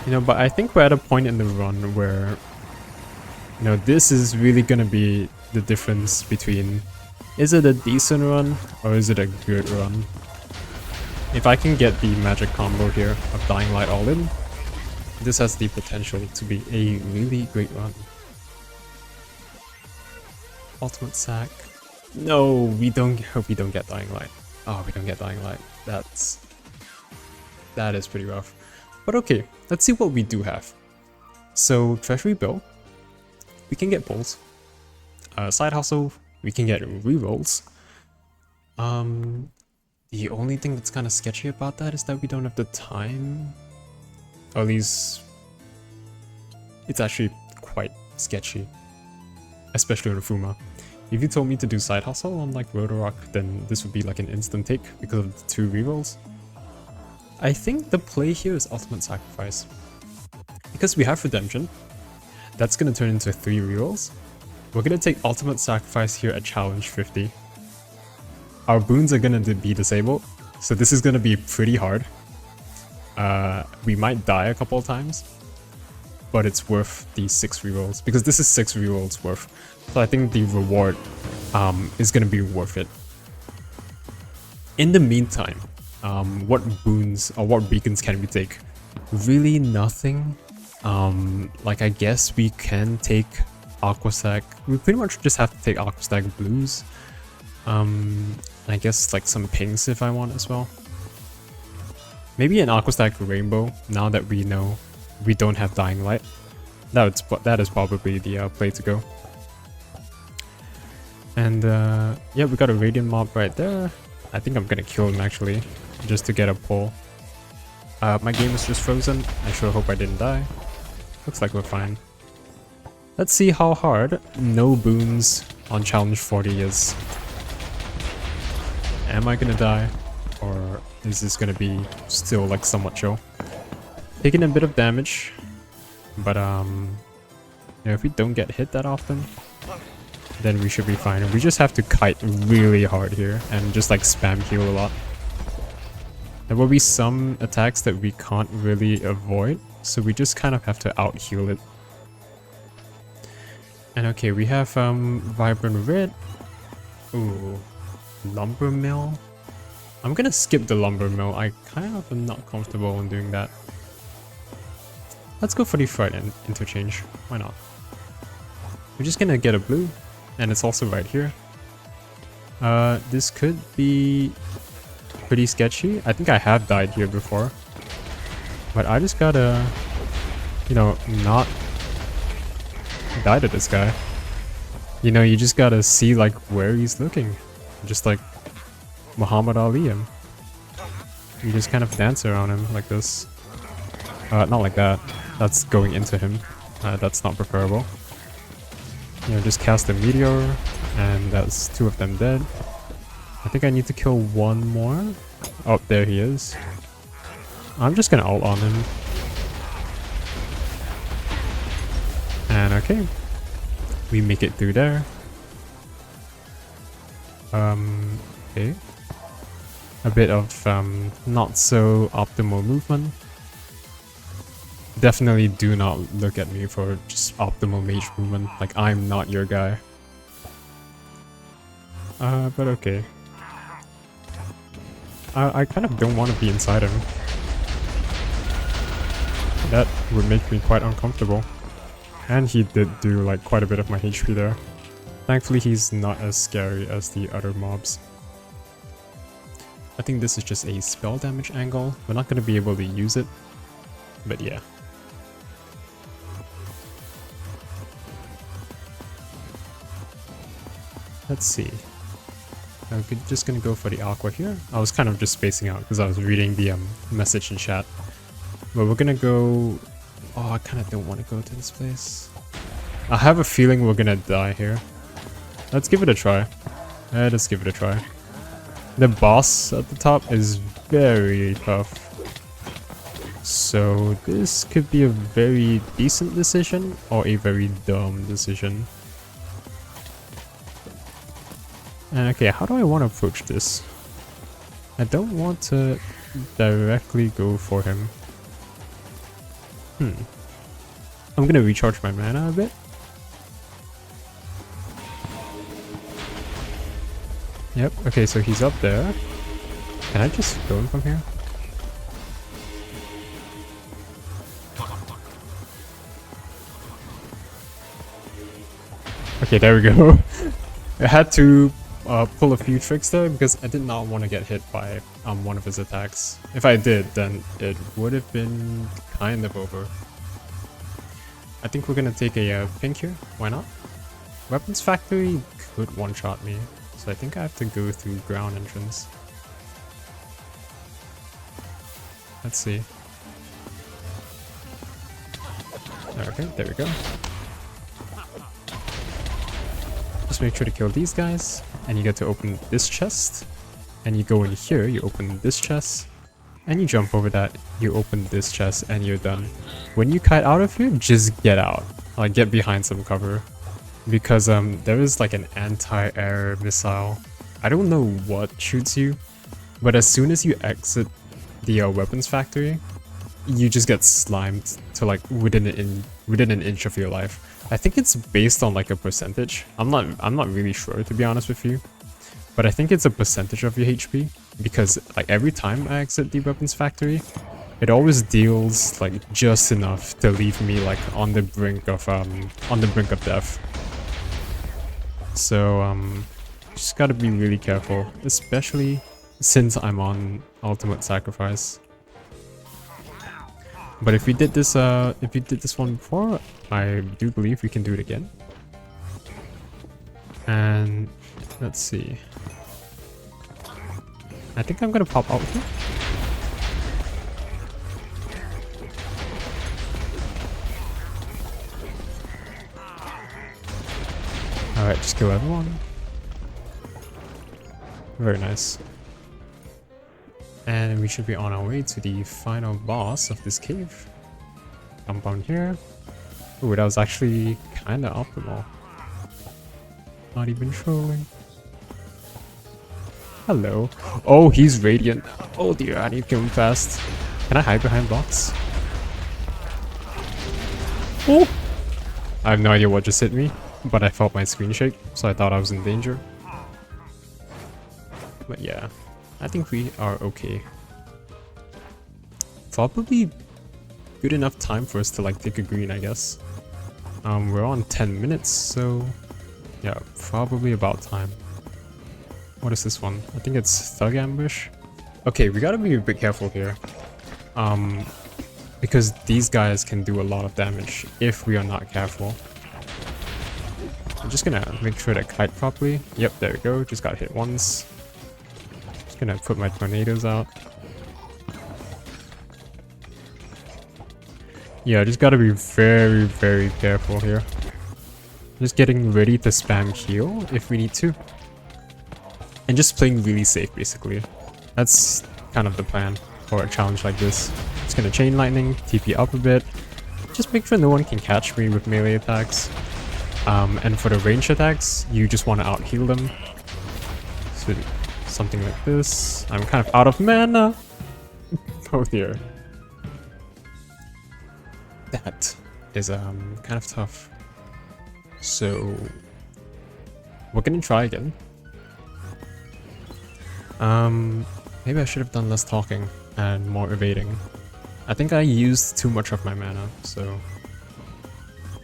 You know, but I think we're at a point in the run where, you know, this is really gonna be the difference between, is it a decent run or is it a good run? If I can get the magic combo here of Dying Light all in, this has the potential to be a really great run. Ultimate sack. No, we don't get Dying Light. Oh, we don't get Dying Light. That is pretty rough. But okay, let's see what we do have. So Treasury Bill, we can get pulls. Side hustle, we can get rerolls. The only thing that's kind of sketchy about that is that we don't have the time. Or at least, it's actually quite sketchy, especially on Fuma. If you told me to do side hustle on like Rock, then this would be like an instant take because of the 2 rerolls. I think the play here is Ultimate Sacrifice. Because we have Redemption, that's gonna turn into 3 rerolls. We're gonna take Ultimate Sacrifice here at challenge 50. Our boons are gonna be disabled, so this is gonna be pretty hard. We might die a couple of times, but it's worth the 6 rerolls because this is 6 rerolls worth. So I think the reward is going to be worth it. In the meantime, what boons or what beacons can we take? Really nothing. Like I guess we can take Aqua Stack. We pretty much just have to take Aqua Stack blues. And I guess like some pinks if I want as well. Maybe an Aqua Stack rainbow now that we know we don't have Dying Light. That is probably the play to go. And yeah, we got a Radiant mob right there. I think I'm gonna kill him actually, just to get a pull. My game is just frozen. I sure hope I didn't die. Looks like we're fine. Let's see how hard no boons on challenge 40 is. Am I gonna die? Or is this gonna be still like somewhat chill? Taking a bit of damage, but you know, if we don't get hit that often, then we should be fine. We just have to kite really hard here and just like spam heal a lot. There will be some attacks that we can't really avoid, so we just kind of have to out heal it. And okay, we have Vibrant Red. Ooh, Lumber Mill. I'm gonna skip the Lumber Mill. I kind of am not comfortable in doing that. Let's go for the Fright Interchange. Why not? We're just gonna get a blue, and it's also right here. This could be pretty sketchy. I think I have died here before. But I just gotta, you know, not die to this guy. You know, you just gotta see like where he's looking. Just like Muhammad Ali him. You just kind of dance around him like this. Not like that. That's going into him. That's not preferable. You know, just cast a meteor, and that's 2 of them dead. I think I need to kill 1 more. Oh, there he is. I'm just gonna ult on him. And okay. We make it through there. Okay. A bit of not so optimal movement. Definitely do not look at me for just optimal mage movement. Like, I'm not your guy. But okay. I kind of don't want to be inside him. That would make me quite uncomfortable. And he did do like quite a bit of my HP there. Thankfully he's not as scary as the other mobs. I think this is just a spell damage angle. We're not going to be able to use it. But yeah. Let's see. I'm just gonna go for the aqua here. I was kind of just spacing out because I was reading the message in chat. But we're gonna go... Oh, I kind of don't want to go to this place. I have a feeling we're gonna die here. Let's give it a try. Let's give it a try. The boss at the top is very tough. So this could be a very decent decision or a very dumb decision. Okay, how do I want to approach this? I don't want to directly go for him. I'm gonna recharge my mana a bit. Yep, okay, so he's up there. Can I just go in from here? Okay, there we go. I had to pull a few tricks there because I did not want to get hit by one of his attacks. If I did, then it would have been kind of over. I think we're gonna take a pink here. Why not? Weapons Factory could one-shot me, so I think I have to go through ground entrance. Let's see. Okay, there we go. Just make sure to kill these guys, and you get to open this chest. And you go in here, you open this chest, and you jump over that, you open this chest, and you're done. When you kite out of here, just get out. Like, get behind some cover. Because there is like an anti-air missile. I don't know what shoots you, but as soon as you exit the weapons factory, you just get slimed to like within an inch of your life. I think it's based on like a percentage. I'm not really sure, to be honest with you, but I think it's a percentage of your HP, because like every time I exit the weapons factory, it always deals like just enough to leave me like on the brink of death. So just gotta be really careful, especially since I'm on ultimate sacrifice. But if we did this one before, I do believe we can do it again. And let's see. I think I'm gonna pop out here. Alright, just kill everyone. Very nice. And we should be on our way to the final boss of this cave. Jump on here. Ooh, that was actually kinda optimal. Not even trolling. Hello. Oh, he's radiant. Oh dear, I need to kill him fast. Can I hide behind blocks? Oh! I have no idea what just hit me, but I felt my screen shake, so I thought I was in danger. But yeah, I think we are okay. Probably good enough time for us to like take a green, I guess. We're on 10 minutes, so yeah, probably about time. What is this one? I think it's Thug Ambush. Okay, we gotta be a bit careful here. Because these guys can do a lot of damage if we are not careful. I'm just gonna make sure to kite properly. Yep, there we go. Just got hit once. Just gonna put my tornadoes out. Yeah, just gotta be very, very careful here. Just getting ready to spam heal if we need to. And just playing really safe, basically. That's kind of the plan for a challenge like this. Just gonna chain lightning, TP up a bit. Just make sure no one can catch me with melee attacks. And for the range attacks, you just want to out heal them. So something like this. I'm kind of out of mana. Oh dear. That is kind of tough. So we're gonna try again. Maybe I should have done less talking and more evading. I think I used too much of my mana, so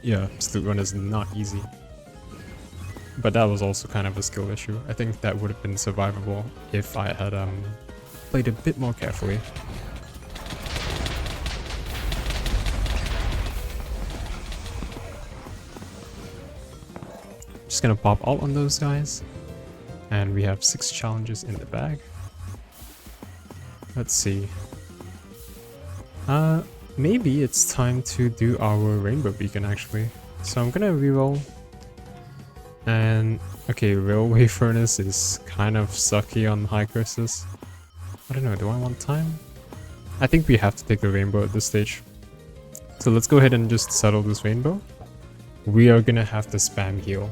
yeah, this run is not easy. But that was also kind of a skill issue. I think that would have been survivable if I had played a bit more carefully. Just gonna pop ult on those guys. And we have 6 challenges in the bag. Let's see. Maybe it's time to do our rainbow beacon actually. So I'm gonna reroll. And okay, railway furnace is kind of sucky on high curses. I don't know, do I want time? I think we have to take the rainbow at this stage. So let's go ahead and just settle this rainbow. We are gonna have to spam heal.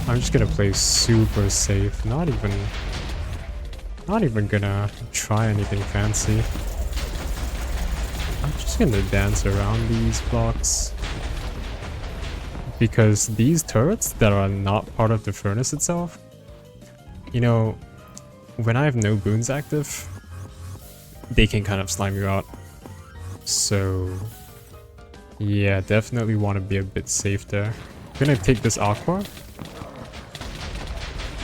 I'm just gonna play super safe, not even gonna try anything fancy. I'm just gonna dance around these blocks. Because these turrets that are not part of the furnace itself, you know, when I have no boons active, they can kind of slime you out. So yeah, definitely want to be a bit safe there. I'm gonna take this aqua.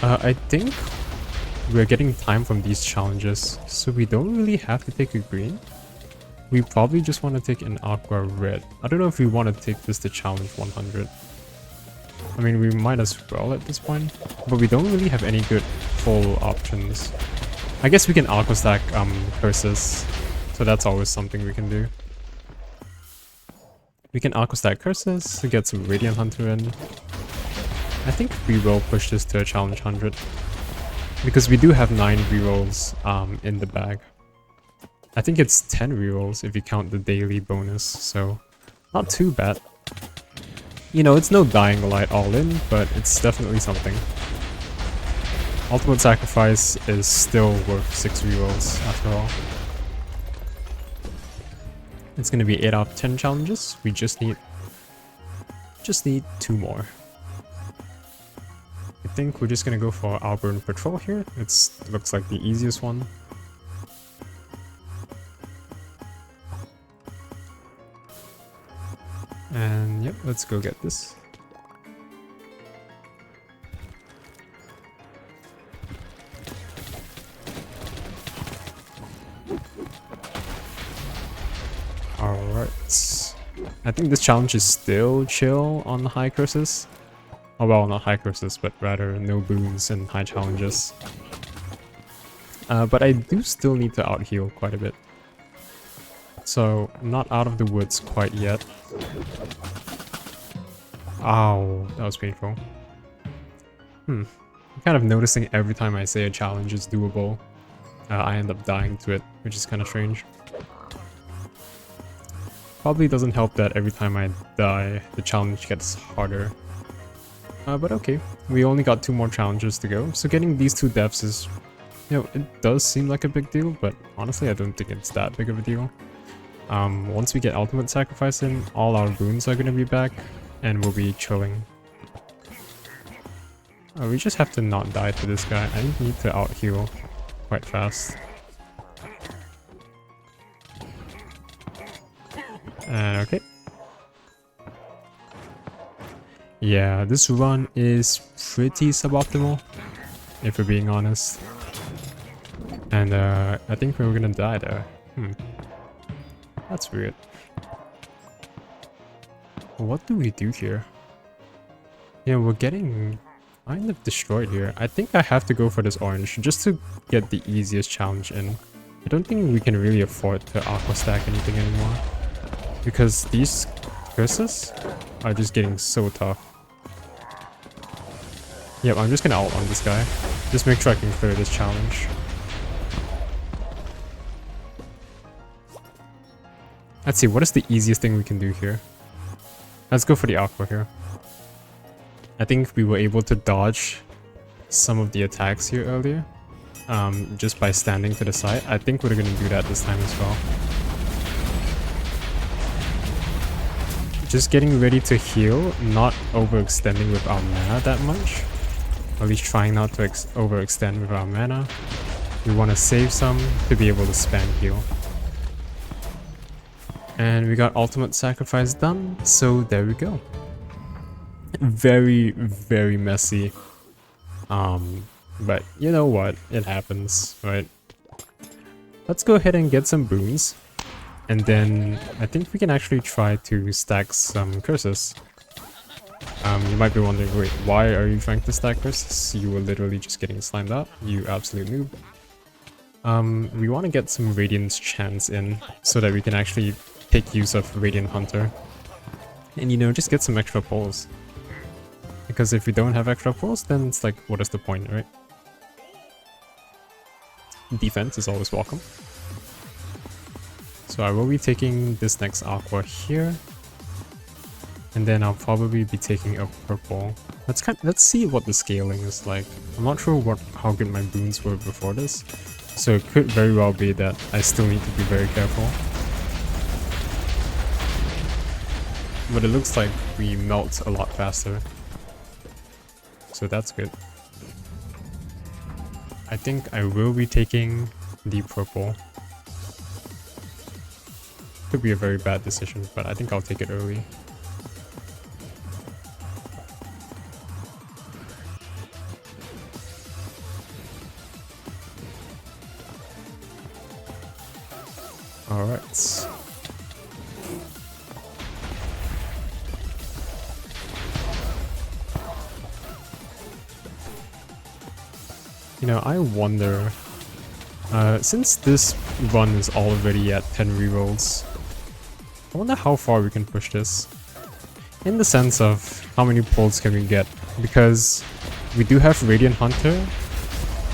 I think we're getting time from these challenges, so we don't really have to take a green. We probably just want to take an aqua red. I don't know if we want to take this to challenge 100. I mean, we might as well at this point, but we don't really have any good full options. I guess we can aqua stack curses, so that's always something we can do. We can aqua stack curses to get some Radiant Hunter in. I think we will push this to a challenge 100 because we do have 9 rerolls in the bag. I think it's 10 rerolls if you count the daily bonus, so not too bad. You know, it's no dying light all in, but it's definitely something. Ultimate Sacrifice is still worth 6 rerolls after all. It's gonna be 8 out of 10 challenges. We just need 2 more. I think we're just gonna go for Auburn Patrol here. It looks like the easiest one. And yep, let's go get this. Alright. I think this challenge is still chill on the high curses. Oh well, not high curses, but rather no boons and high challenges. But I do still need to out heal quite a bit. So, not out of the woods quite yet. Ow, that was painful. I'm kind of noticing every time I say a challenge is doable, I end up dying to it, which is kind of strange. Probably doesn't help that every time I die, the challenge gets harder. But okay, we only got 2 more challenges to go, so getting these 2 deaths is, you know, it does seem like a big deal, but honestly I don't think it's that big of a deal. Once we get Ultimate Sacrifice in, all our boons are gonna be back, and we'll be chilling. We just have to not die to this guy. I need to out heal quite fast. And okay. Yeah, this run is pretty suboptimal, if we're being honest. And I think we were gonna die there. That's weird. What do we do here? Yeah, we're getting kind of destroyed here. I think I have to go for this orange just to get the easiest challenge in. I don't think we can really afford to aqua stack anything anymore, because these curses are just getting so tough. Yep, I'm just gonna ult on this guy. Just make sure I can clear this challenge. Let's see, what is the easiest thing we can do here? Let's go for the aqua here. I think we were able to dodge some of the attacks here earlier, just by standing to the side. I think we're gonna do that this time as well. Just getting ready to heal, not overextending with our mana that much. At least trying not to overextend with our mana. We want to save some to be able to spam heal. And we got ultimate sacrifice done, so there we go. Very, very messy. But you know what? It happens, right? Let's go ahead and get some boons. And then I think we can actually try to stack some curses. You might be wondering, wait, why are you trying to stack curses? You were literally just getting slimed up, you absolute noob. We want to get some Radiance chance in so that we can actually take use of Radiant Hunter. And you know, just get some extra pulls. Because if we don't have extra pulls, then it's like, what is the point, right? Defense is always welcome. So I will be taking this next aqua here. And then I'll probably be taking a purple. Let's see what the scaling is like. I'm not sure how good my boons were before this. So it could very well be that I still need to be very careful. But it looks like we melt a lot faster. So that's good. I think I will be taking the purple. Could be a very bad decision, but I think I'll take it early. Alright. You know, I wonder, since this run is already at 10 rerolls, I wonder how far we can push this. In the sense of how many pulls can we get, because we do have Radiant Hunter,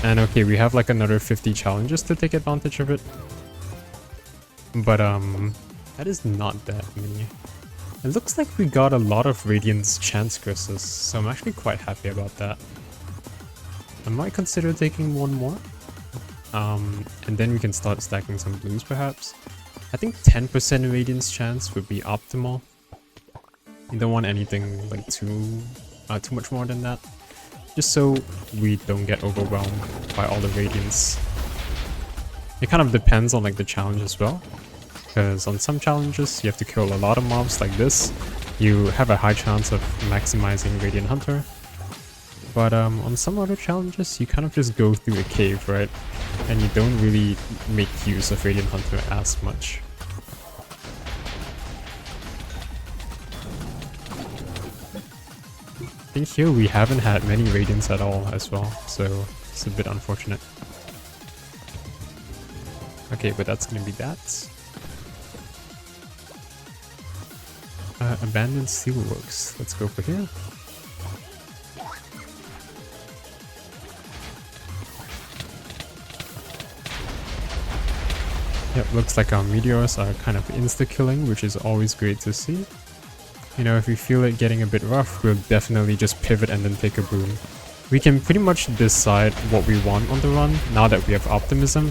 and okay, we have like another 50 challenges to take advantage of it. But that is not that many. It looks like we got a lot of Radiance chance curses, so I'm actually quite happy about that. I might consider taking one more. And then we can start stacking some blues perhaps. I think 10% Radiance chance would be optimal. You don't want anything like too much more than that. Just so we don't get overwhelmed by all the Radiance. It kind of depends on like the challenge as well. Because on some challenges you have to kill a lot of mobs like this. You have a high chance of maximizing Radiant Hunter. But on some other challenges, you kind of just go through a cave, right? And you don't really make use of Radiant Hunter as much. I think here we haven't had many Radiants at all as well, so it's a bit unfortunate. Okay, but that's gonna be that. Abandoned Steelworks. Let's go for here. Yep, looks like our meteors are kind of insta-killing, which is always great to see. You know, if we feel it getting a bit rough, we'll definitely just pivot and then take a boon. We can pretty much decide what we want on the run now that we have Optimism.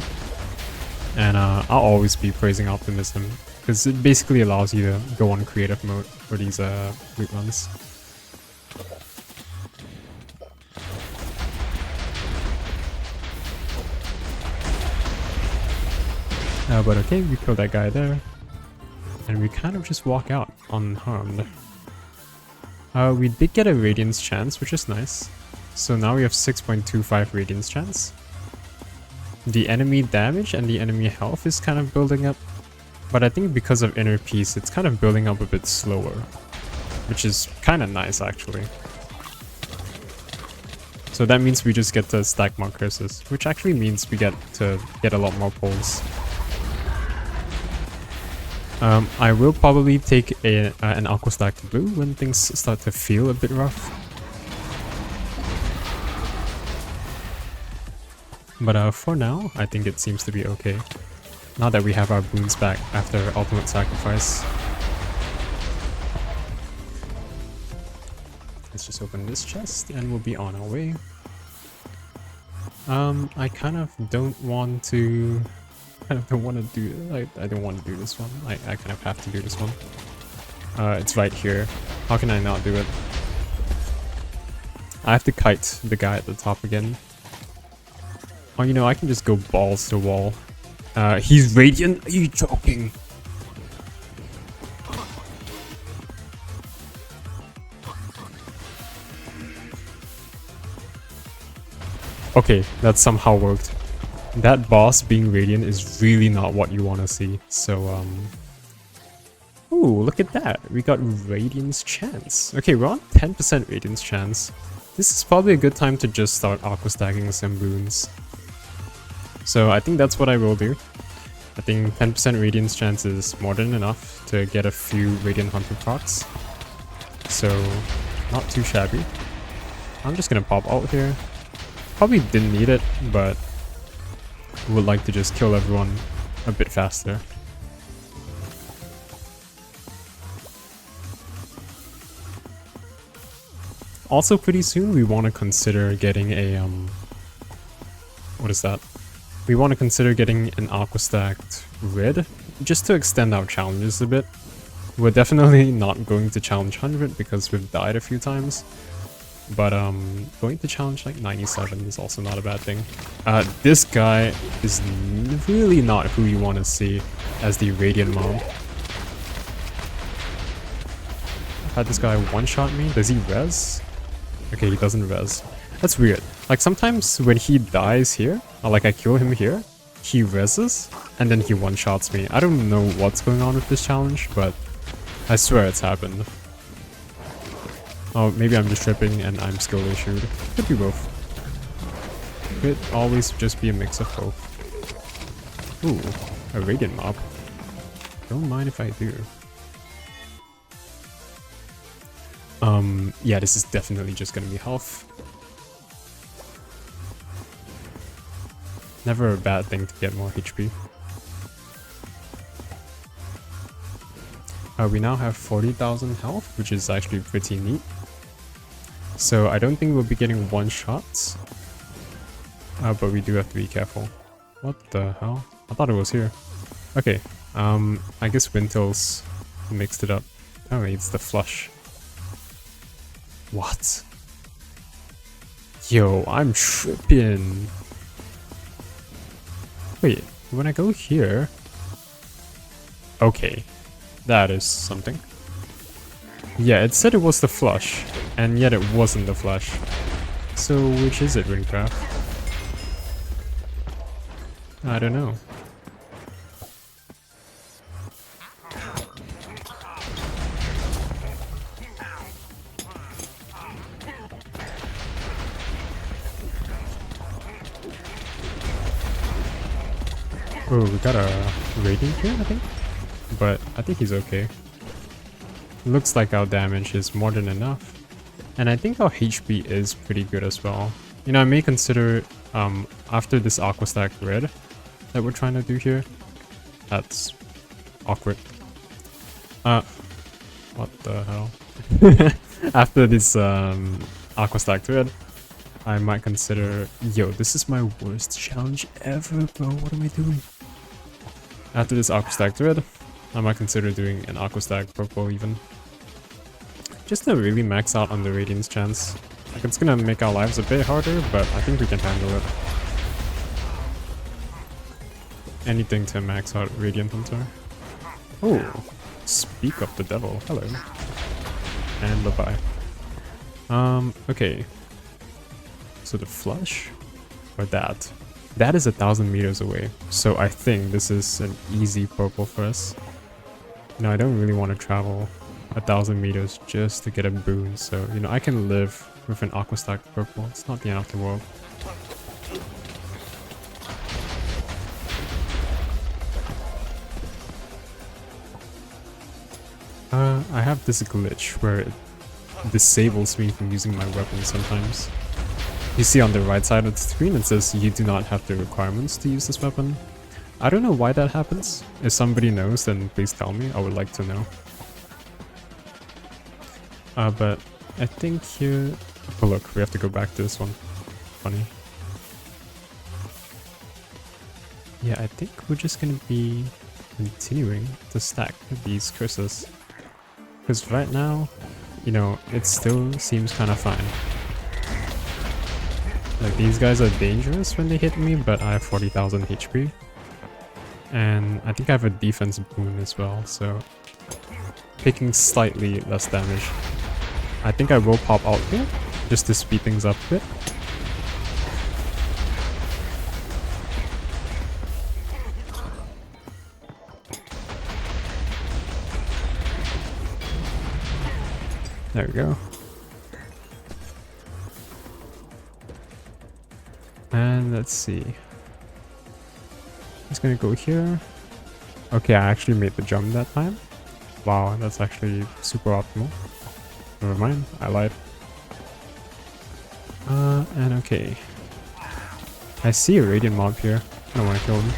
And I'll always be praising Optimism, because it basically allows you to go on creative mode for these loot runs. But okay, we kill that guy there. And we kind of just walk out unharmed. We did get a radiance chance, which is nice. So now we have 6.25 radiance chance. The enemy damage and the enemy health is kind of building up. But I think because of inner peace, it's kind of building up a bit slower. Which is kind of nice, actually. So that means we just get to stack more curses, which actually means we get to get a lot more pulls. I will probably take an aqua stack blue when things start to feel a bit rough. But for now, I think it seems to be okay. Now that we have our boons back after ultimate sacrifice. Let's just open this chest and we'll be on our way. I kind of don't want to... I don't want to do... I don't want to do this one. I kind of have to do this one. It's right here. How can I not do it? I have to kite the guy at the top again. Oh, you know, I can just go balls to wall. He's radiant? Are you joking? Okay, that somehow worked. That boss being radiant is really not what you want to see. So, ooh, look at that. We got radiance chance. Okay, we're on 10% radiance chance. This is probably a good time to just start aqua stacking some boons. So I think that's what I will do. I think 10% radiance chance is more than enough to get a few radiant hunter procs. So, not too shabby. I'm just gonna pop out here. Probably didn't need it, but would like to just kill everyone a bit faster. Also, pretty soon we want to consider getting a what is that? We want to consider getting an aqua stacked red, just to extend our challenges a bit. We're definitely not going to challenge 100 because we've died a few times. But going to challenge like 97 is also not a bad thing. This guy is really not who you want to see as the Radiant Mob. Had this guy one-shot me? Does he res? Okay, he doesn't res. That's weird. Like sometimes when he dies here, or like I kill him here, he reses and then he one-shots me. I don't know what's going on with this challenge, but I swear it's happened. Oh, maybe I'm just tripping and I'm skill issued. Could be both. Could always just be a mix of both. Ooh, a Radiant Mob. Don't mind if I do. Yeah, this is definitely just gonna be health. Never a bad thing to get more HP. We now have 40,000 health, which is actually pretty neat. So I don't think we'll be getting one-shots. But we do have to be careful. What the hell? I thought it was here. Okay, I guess Wintel's mixed it up. Oh, it's the flush. What? Yo, I'm tripping. Wait, when I go here... Okay, that is something. Yeah, it said it was the flush, and yet it wasn't the flush. So, which is it, Wynncraft? I don't know. Oh, we got a Radiant here, I think? But I think he's okay. Looks like our damage is more than enough. And I think our HP is pretty good as well. You know, I may consider, after this aqua stack red that we're trying to do here. That's awkward. What the hell? After this, aqua stack red, I might consider... Yo, this is my worst challenge ever, bro. What am I doing? After this aqua stack red, I might consider doing an aqua stack purple even. Just to really max out on the radiance chance. Like, it's gonna make our lives a bit harder, but I think we can handle it. anything to max out Radiant Hunter. Oh, speak of the devil. Hello. And bye-bye. Okay. So the flush? Or that? That is 1,000 meters away. So I think this is an easy purple for us. No, I don't really want to travel 1,000 meters just to get a boon. So, you know, I can live with an aqua stack purple. It's not the end of the world. I have this glitch where it disables me from using my weapon sometimes. You see on the right side of the screen it says you do not have the requirements to use this weapon. I don't know why that happens. If somebody knows, then please tell me. I would like to know. But I think here... Oh look, we have to go back to this one. Funny. Yeah, I think we're just gonna be continuing to stack these curses. Because right now, you know, it still seems kind of fine. Like, these guys are dangerous when they hit me, but I have 40,000 HP. And I think I have a defense boon as well, so... taking slightly less damage. I think I will pop out here, just to speed things up a bit. There we go. And let's see. Just gonna go here. Okay, I actually made the jump that time. Wow, that's actually super optimal. Never mind, I lied. And okay. I see a Radiant mob here. I don't want to kill him.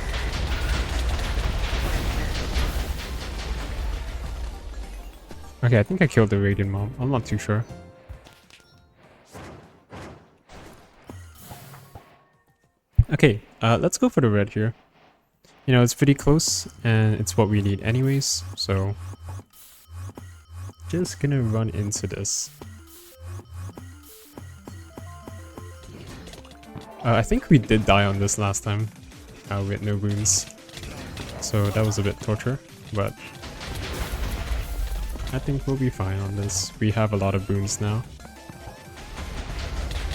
Okay, I think I killed the Radiant mob. I'm not too sure. Okay, let's go for the red here. You know, it's pretty close, and it's what we need anyways, so... just gonna run into this. I think we did die on this last time, with no wounds. So that was a bit torture, but... I think we'll be fine on this. We have a lot of boons now.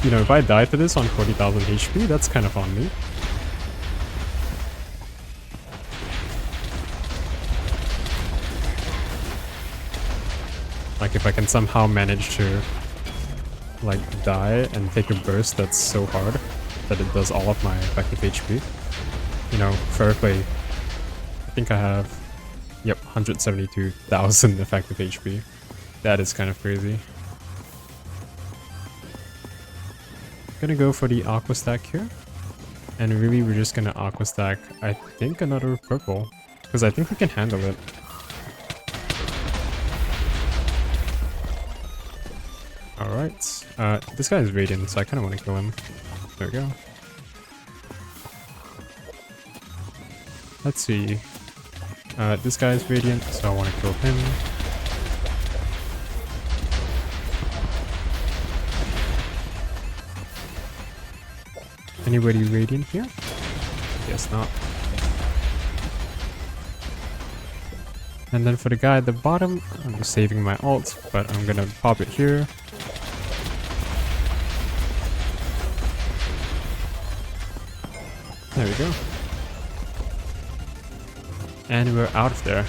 You know, if I die to this on 40,000 HP, that's kind of on me. Like, if I can somehow manage to, like, die and take a burst that's so hard that it does all of my effective HP. You know, fair play. I think I have, yep, 172,000 effective HP. That is kind of crazy. Gonna go for the aqua stack here. And really, we're just gonna aqua stack, I think, another purple. Because I think we can handle it. Alright. This guy is Radiant, so I kind of want to kill him. There we go. Let's see. This guy is Radiant, so I want to kill him. Anybody Radiant here? Guess not. And then for the guy at the bottom, I'm just saving my ult, but I'm gonna pop it here. There we go. And we're out of there.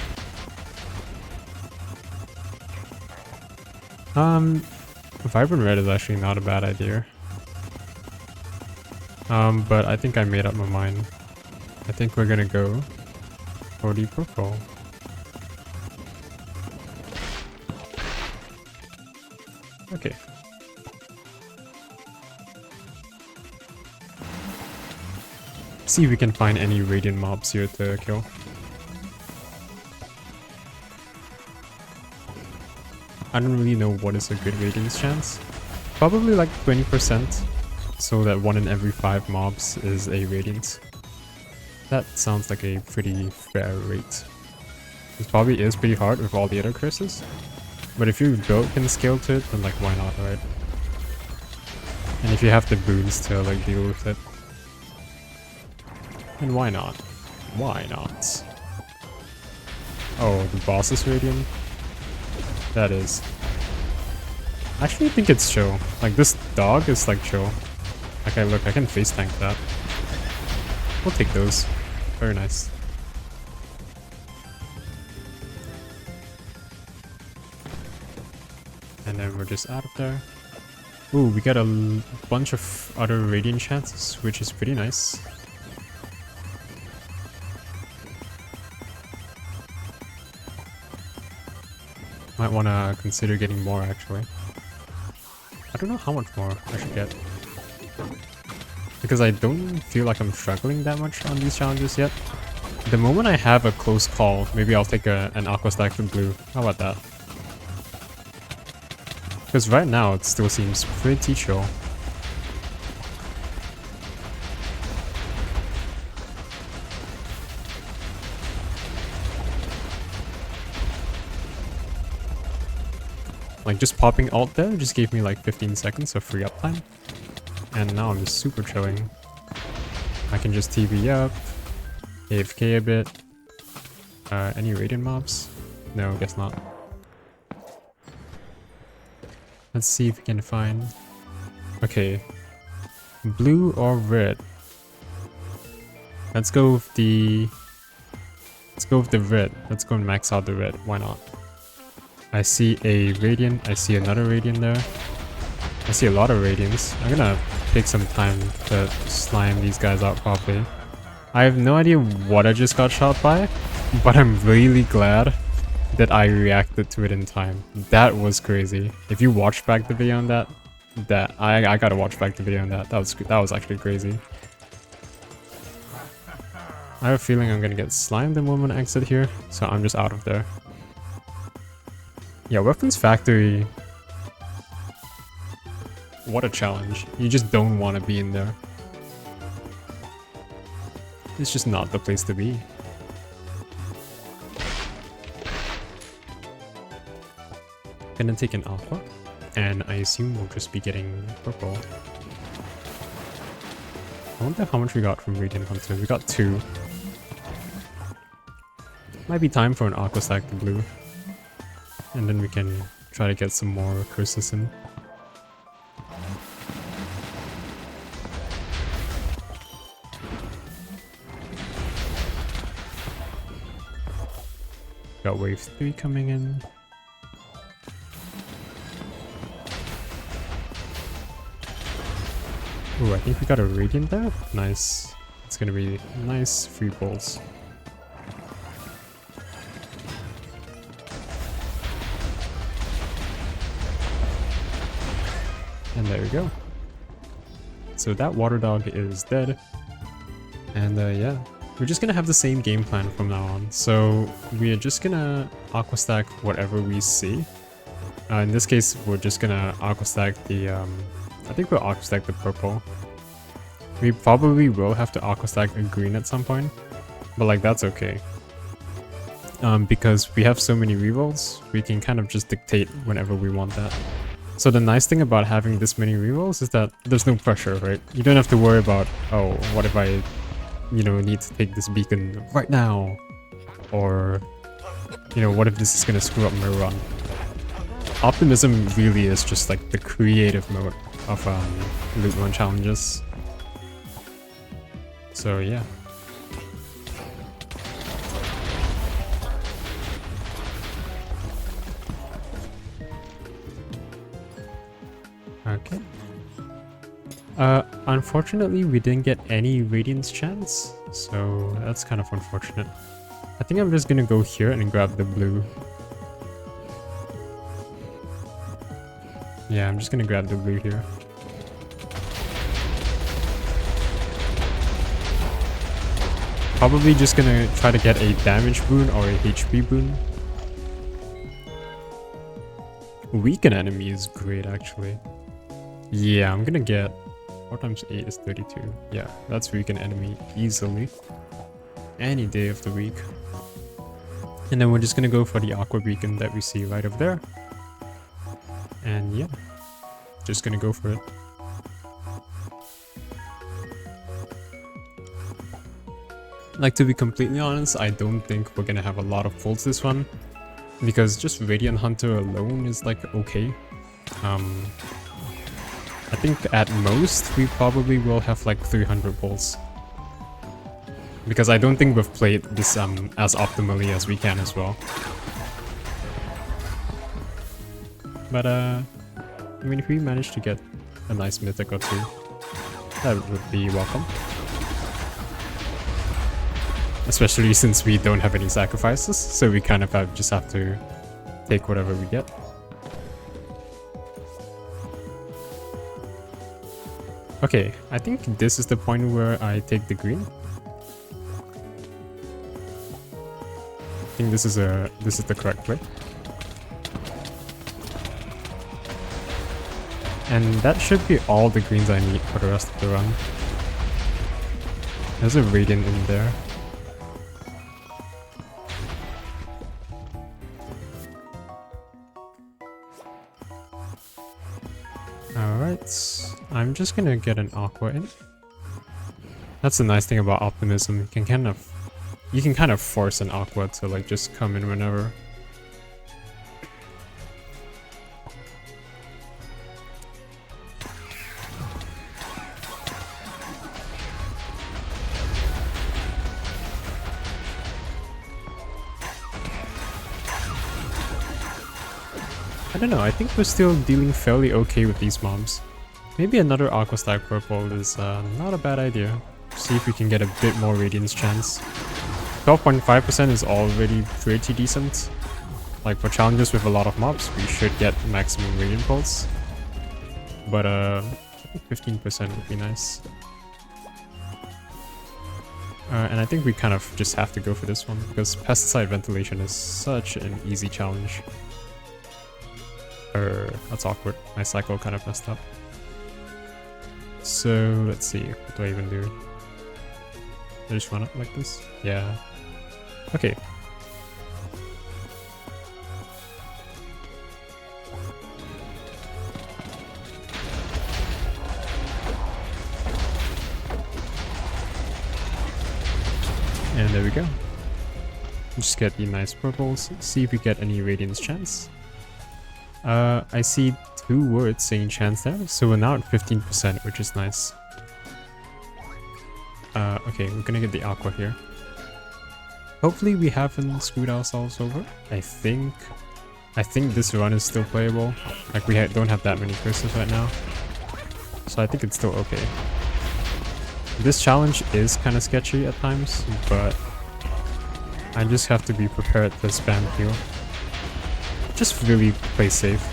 Vibrant Red is actually not a bad idea. But I think I made up my mind. I think we're gonna go for the purple. Okay. See if we can find any Radiant mobs here to kill. I don't really know what is a good Radiance chance. Probably like 20%, so that 1 in every 5 mobs is a Radiance. That sounds like a pretty fair rate. This probably is pretty hard with all the other curses, but if your build can scale to it, then like why not, right? And if you have the boons to like deal with it, then why not? Why not? Oh, the boss is radiant? That is. Actually, I think it's chill. Like, this dog is like chill. Okay, look, I can face tank that. We'll take those. Very nice. And then we're just out of there. Ooh, we got a bunch of other radiant chances, which is pretty nice. Might want to consider getting more, actually. I don't know how much more I should get. Because I don't feel like I'm struggling that much on these challenges yet. The moment I have a close call, maybe I'll take an aqua stack to blue. How about that? Because right now it still seems pretty chill. Like, just popping alt there just gave me like 15 seconds of free uptime. And now I'm just super chilling. I can just TV up, AFK a bit. Any radiant mobs? No, guess not. Let's see if we can find... Okay. Blue or red? Let's go with the... Let's go with the red. Let's go and max out the red. Why not? I see a radiant. I see another radiant there. I see a lot of radiants. I'm gonna take some time to slime these guys out properly. I have no idea what I just got shot by, but I'm really glad that I reacted to it in time. That was crazy. If you watch back the video on that, I gotta watch back the video on that. That was actually crazy. I have a feeling I'm gonna get slimed the moment I exit here, so I'm just out of there. Yeah, Weapons Factory. What a challenge. You just don't want to be in there. It's just not the place to be. Gonna take an aqua, and I assume we'll just be getting purple. I wonder how much we got from Radiant Hunter. We got 2. Might be time for an aqua stack to blue. And then we can try to get some more curses in. Got wave 3 coming in. Ooh, I think we got a radiant there. Nice. It's gonna be nice free balls. And there we go. So that water dog is dead. And yeah, we're just gonna have the same game plan from now on. So we're just gonna aqua stack whatever we see. In this case, we're just gonna aqua stack the I think we'll aqua stack the purple. We probably will have to aqua stack a green at some point, but like that's okay. Because we have so many rerolls, we can kind of just dictate whenever we want that. So the nice thing about having this many rerolls is that there's no pressure, right? You don't have to worry about, oh, what if I, you know, need to take this beacon right now? Or, you know, what if this is gonna screw up my run? Optimism really is just like the creative mode of loot run challenges. So yeah. Okay. Unfortunately, we didn't get any Radiance chance, so that's kind of unfortunate. I think I'm just gonna go here and grab the blue. Yeah, I'm just gonna grab the blue here. Probably just gonna try to get a damage boon or a HP boon. Weaken enemy is great, actually. Yeah, I'm gonna get 4 times 8 is 32. Yeah, that's weaken enemy easily. Any day of the week. And then we're just gonna go for the aqua beacon that we see right over there. And yeah, just gonna go for it. Like, to be completely honest, I don't think we're gonna have a lot of pulls this one, because just Radiant Hunter alone is like okay. I think at most we probably will have like 300 pulls, because I don't think we've played this as optimally as we can as well. But I mean, if we manage to get a nice mythic or two, that would be welcome. Especially since we don't have any sacrifices, so we kind of just have to take whatever we get. Okay, I think this is the point where I take the green. I think this is the correct play. And that should be all the greens I need for the rest of the run. There's a Radiant in there. Alright, I'm just gonna get an Aqua in. That's the nice thing about Optimism. You can kind of force an Aqua to like just come in whenever. I don't know, I think we're still dealing fairly okay with these mobs. Maybe another Aqua Stack Purple is not a bad idea. See if we can get a bit more Radiance chance. 12.5% is already pretty decent. Like, for challenges with a lot of mobs, we should get maximum Radiant pulse. But 15% would be nice. And I think we kind of just have to go for this one, because Pesticide Ventilation is such an easy challenge. That's awkward. My cycle kind of messed up. So let's see, what do I even do? I just run up like this? Yeah. Okay. And there we go. Just get the nice purples, see if we get any Radiance chance. I see 2 words saying chance there, so we're now at 15%, which is nice. Okay, we're gonna get the Aqua here. Hopefully we haven't screwed ourselves over. I think this run is still playable. Like, we don't have that many curses right now, so I think it's still okay. This challenge is kind of sketchy at times, but I just have to be prepared to spam heal. Just really play safe.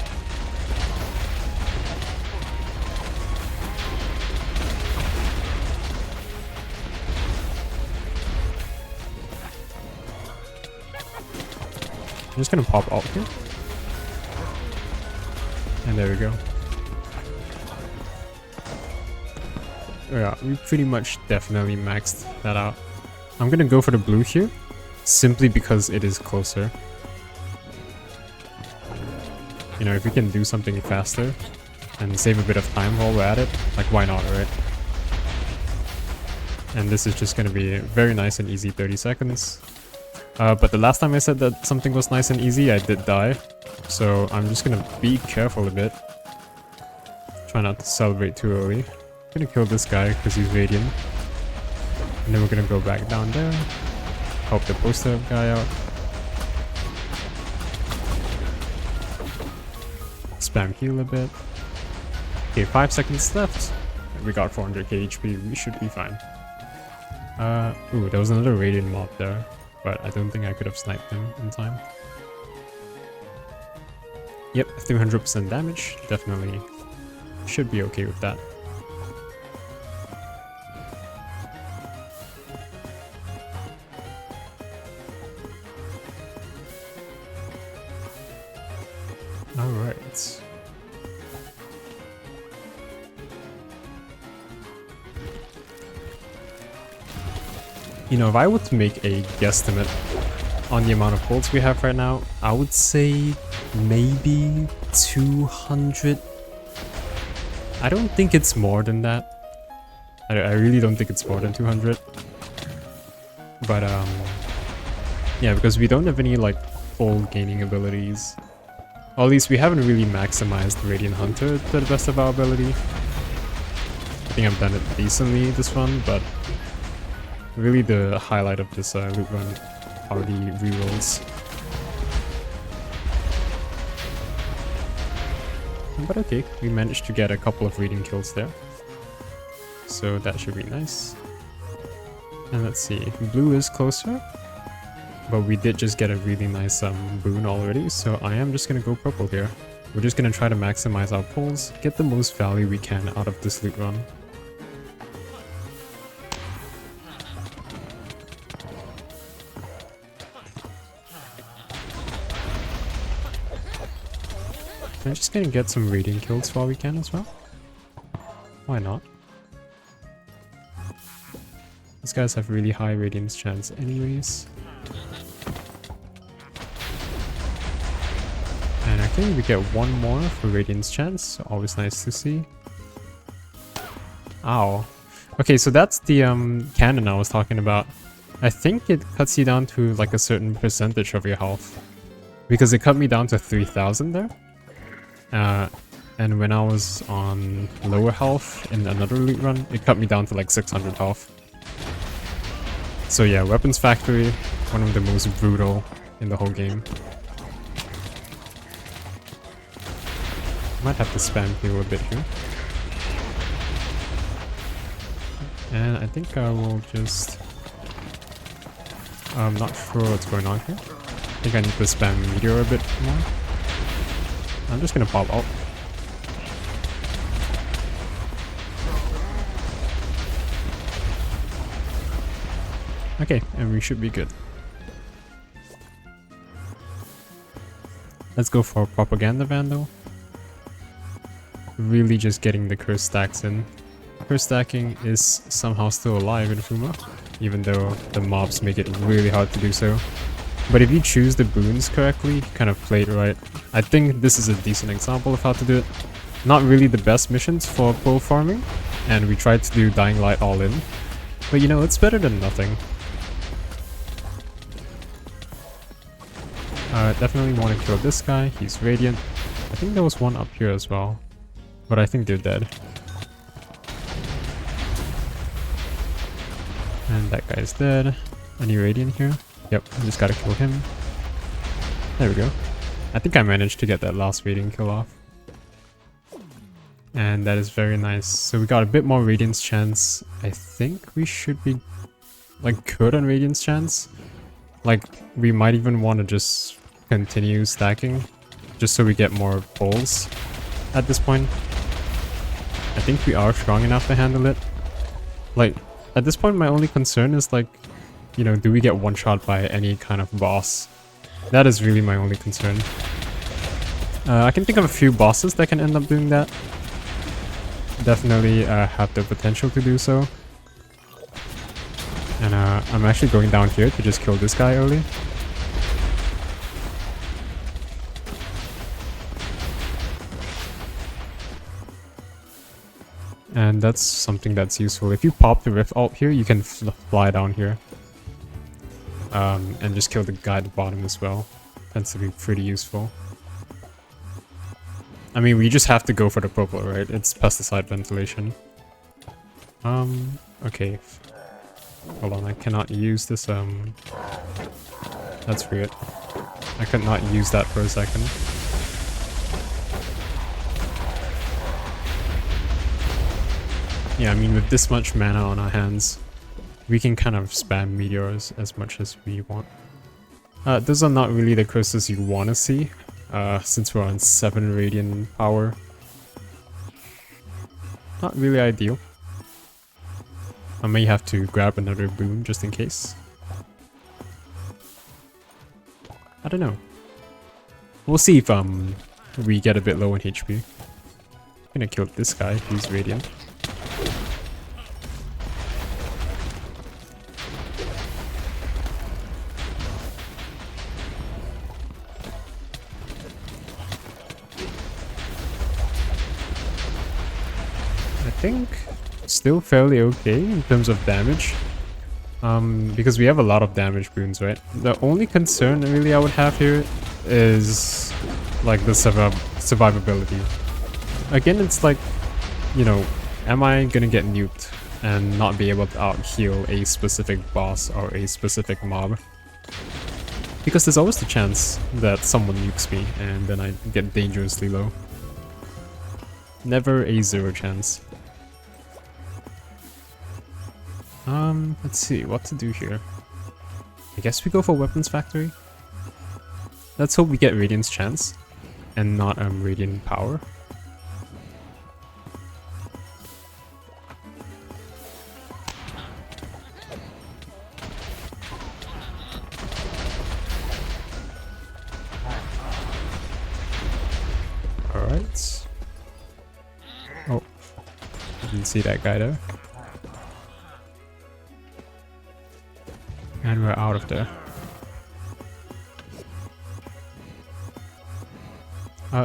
I'm just gonna pop alt here. And there we go. Yeah, we pretty much definitely maxed that out. I'm gonna go for the blue here, simply because it is closer. You know, if we can do something faster and save a bit of time while we're at it, like, why not, right? And this is just gonna be very nice and easy 30 seconds. But the last time I said that something was nice and easy, I did die. So I'm just gonna be careful a bit. Try not to celebrate too early. I'm gonna kill this guy because he's Radiant. And then we're gonna go back down there. Help the poster guy out. Spam heal a bit. Okay, 5 seconds left. We got 400k HP, we should be fine. Ooh, there was another Radiant mob there, but I don't think I could have sniped him in time. Yep, 300% damage, definitely should be okay with that. Alright. You know, if I were to make a guesstimate on the amount of bolts we have right now, I would say maybe 200. I don't think it's more than that. I really don't think it's more than 200. But yeah, because we don't have any like full gaining abilities. Or at least we haven't really maximized Radiant Hunter to the best of our ability. I think I've done it decently this run, but really the highlight of this loot run are the rerolls. But okay, we managed to get a couple of Radiant kills there. So that should be nice. And let's see, blue is closer. But we did just get a really nice boon already, so I am just gonna go purple here. We're just gonna try to maximize our pulls, get the most value we can out of this loot run. I'm just gonna get some Radiant kills while we can as well. Why not? These guys have really high Radiance chance anyways. And I think we get one more for Radiance chance, always nice to see. Ow. Okay, so that's the cannon I was talking about. I think it cuts you down to like a certain percentage of your health. Because it cut me down to 3000 there. And when I was on lower health in another loot run, it cut me down to like 600 health. So yeah, Weapons Factory, one of the most brutal in the whole game. Might have to spam heal a bit here. And I think I will just... I'm not sure what's going on here. I think I need to spam Meteor a bit more. I'm just gonna pop out. Okay, and we should be good. Let's go for Propaganda Vandal. Really just getting the curse stacks in. Curse stacking is somehow still alive in Fuma, even though the mobs make it really hard to do so. But if you choose the boons correctly, kind of play it right, I think this is a decent example of how to do it. Not really the best missions for pull farming, and we tried to do Dying Light all in. But you know, it's better than nothing. Definitely want to kill this guy, he's Radiant. I think there was one up here as well, but I think they're dead. And that guy's dead. Any Radiant here? Yep, I just gotta kill him. There we go. I think I managed to get that last Radiant kill off. And that is very nice. So we got a bit more Radiance chance. I think we should be like good on Radiance chance. Like we might even want to just continue stacking just so we get more pulls at this point. I think we are strong enough to handle it. Like at this point my only concern is like, you know, do we get one shot by any kind of boss? That is really my only concern. I can think of a few bosses that can end up doing that. Definitely have the potential to do so. And I'm actually going down here to just kill this guy early. And that's something that's useful. If you pop the Rift ult here, you can fly down here. And just kill the guy at the bottom as well. Tends to be pretty useful. I mean, we just have to go for the purple, right? It's pesticide ventilation. Okay. Hold on, I cannot use this, That's weird. I could not use that for a second. Yeah, I mean, with this much mana on our hands, we can kind of spam meteors as much as we want. Those are not really the curses you want to see, since we're on 7 Radiant power. Not really ideal. I may have to grab another boon just in case. I don't know. We'll see if we get a bit low in HP. I'm gonna kill this guy, he's Radiant. I think still fairly okay in terms of damage. Because we have a lot of damage boons, right? The only concern really I would have here is like the survivability. Again, it's like, you know, am I gonna get nuked and not be able to out-heal a specific boss or a specific mob? Because there's always the chance that someone nukes me and then I get dangerously low. Never a 0 chance. Let's see what to do here. I guess we go for Weapons Factory. Let's hope we get Radiance chance and not Radiant power. Alright. Oh, didn't see that guy there. And we're out of there.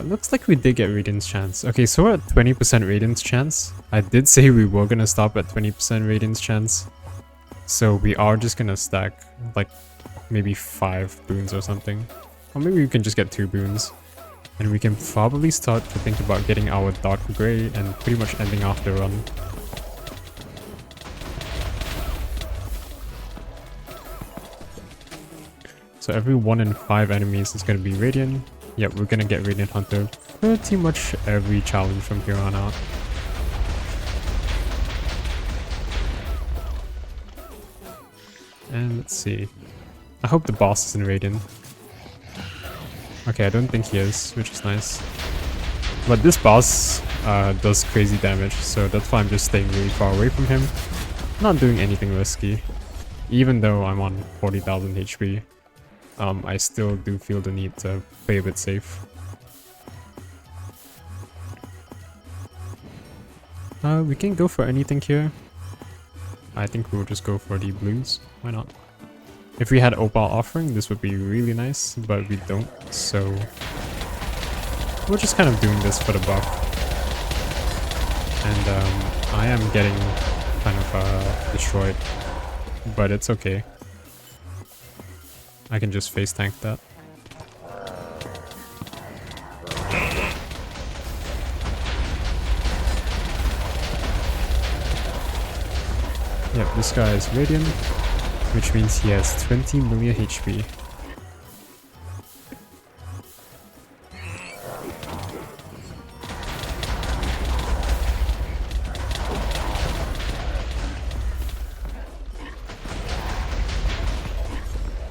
Looks like we did get Radiance chance. Okay, so we're at 20% Radiance chance. I did say we were gonna stop at 20% Radiance chance. So we are just gonna stack like maybe 5 boons or something. Or maybe we can just get 2 boons. And we can probably start to think about getting our Dark Grey and pretty much ending off the run. So every 1 in 5 enemies is going to be Radiant. Yep, we're going to get Radiant Hunter pretty much every challenge from here on out. And let's see. I hope the boss isn't Radiant. Okay, I don't think he is, which is nice. But this boss does crazy damage, so that's why I'm just staying really far away from him. Not doing anything risky. Even though I'm on 40,000 HP. I still do feel the need to play a bit safe. We can go for anything here. I think we'll just go for the blues. Why not? If we had Opal Offering, this would be really nice, but we don't, so we're just kind of doing this for the buff. And I am getting kind of destroyed, but it's okay. I can just face tank that. Yep, this guy is Radiant, which means he has 20 million HP.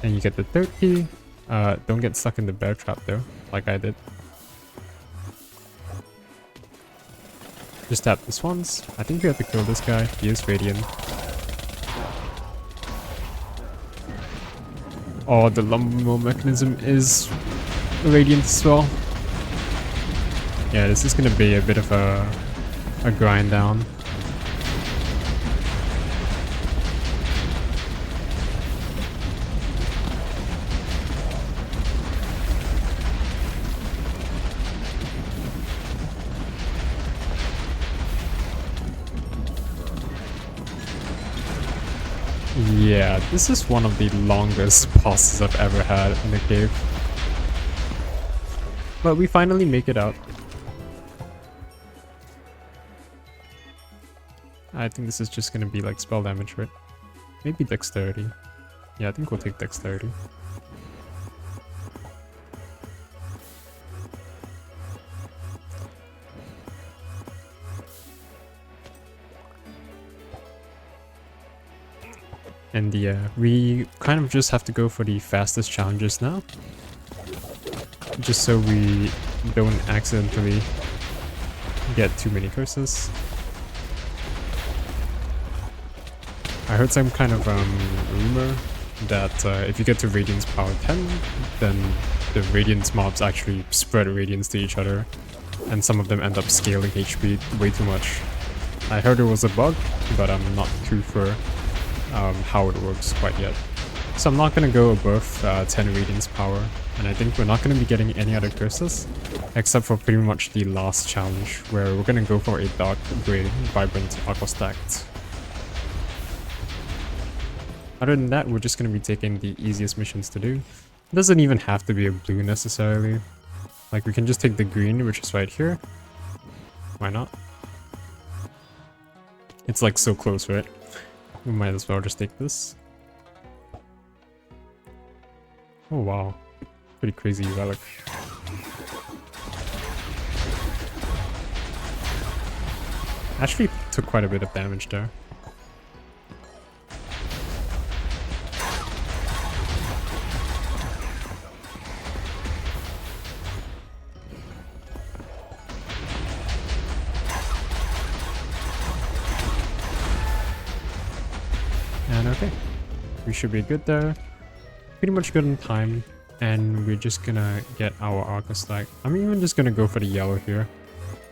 And you get the third key. Don't get stuck in the bear trap though, like I did. Just tap this once. I think we have to kill this guy. He is Radiant. Oh, the lumber mechanism is Radiant as well. Yeah, this is gonna be a bit of a grind down. Yeah, this is one of the longest bosses I've ever had in the cave. But we finally make it out. I think this is just gonna be like spell damage, right? Maybe dexterity. Yeah, I think we'll take dexterity. And yeah, we kind of just have to go for the fastest challenges now. Just so we don't accidentally get too many curses. I heard some kind of rumor that if you get to Radiance power 10, then the Radiance mobs actually spread Radiance to each other. And some of them end up scaling HP way too much. I heard it was a bug, but I'm not too sure how it works quite yet. So I'm not going to go above 10 Radiance power, and I think we're not going to be getting any other curses, except for pretty much the last challenge, where we're going to go for a Dark Grey Vibrant Aqua Stacked. Other than that, we're just going to be taking the easiest missions to do. It doesn't even have to be a blue necessarily. Like, we can just take the green, which is right here. Why not? It's like so close, right? We might as well just take this. Oh wow. Pretty crazy relic. Actually took quite a bit of damage there. And okay, we should be good there. Pretty much good on time, and we're just gonna get our archetype. I'm even just gonna go for the yellow here,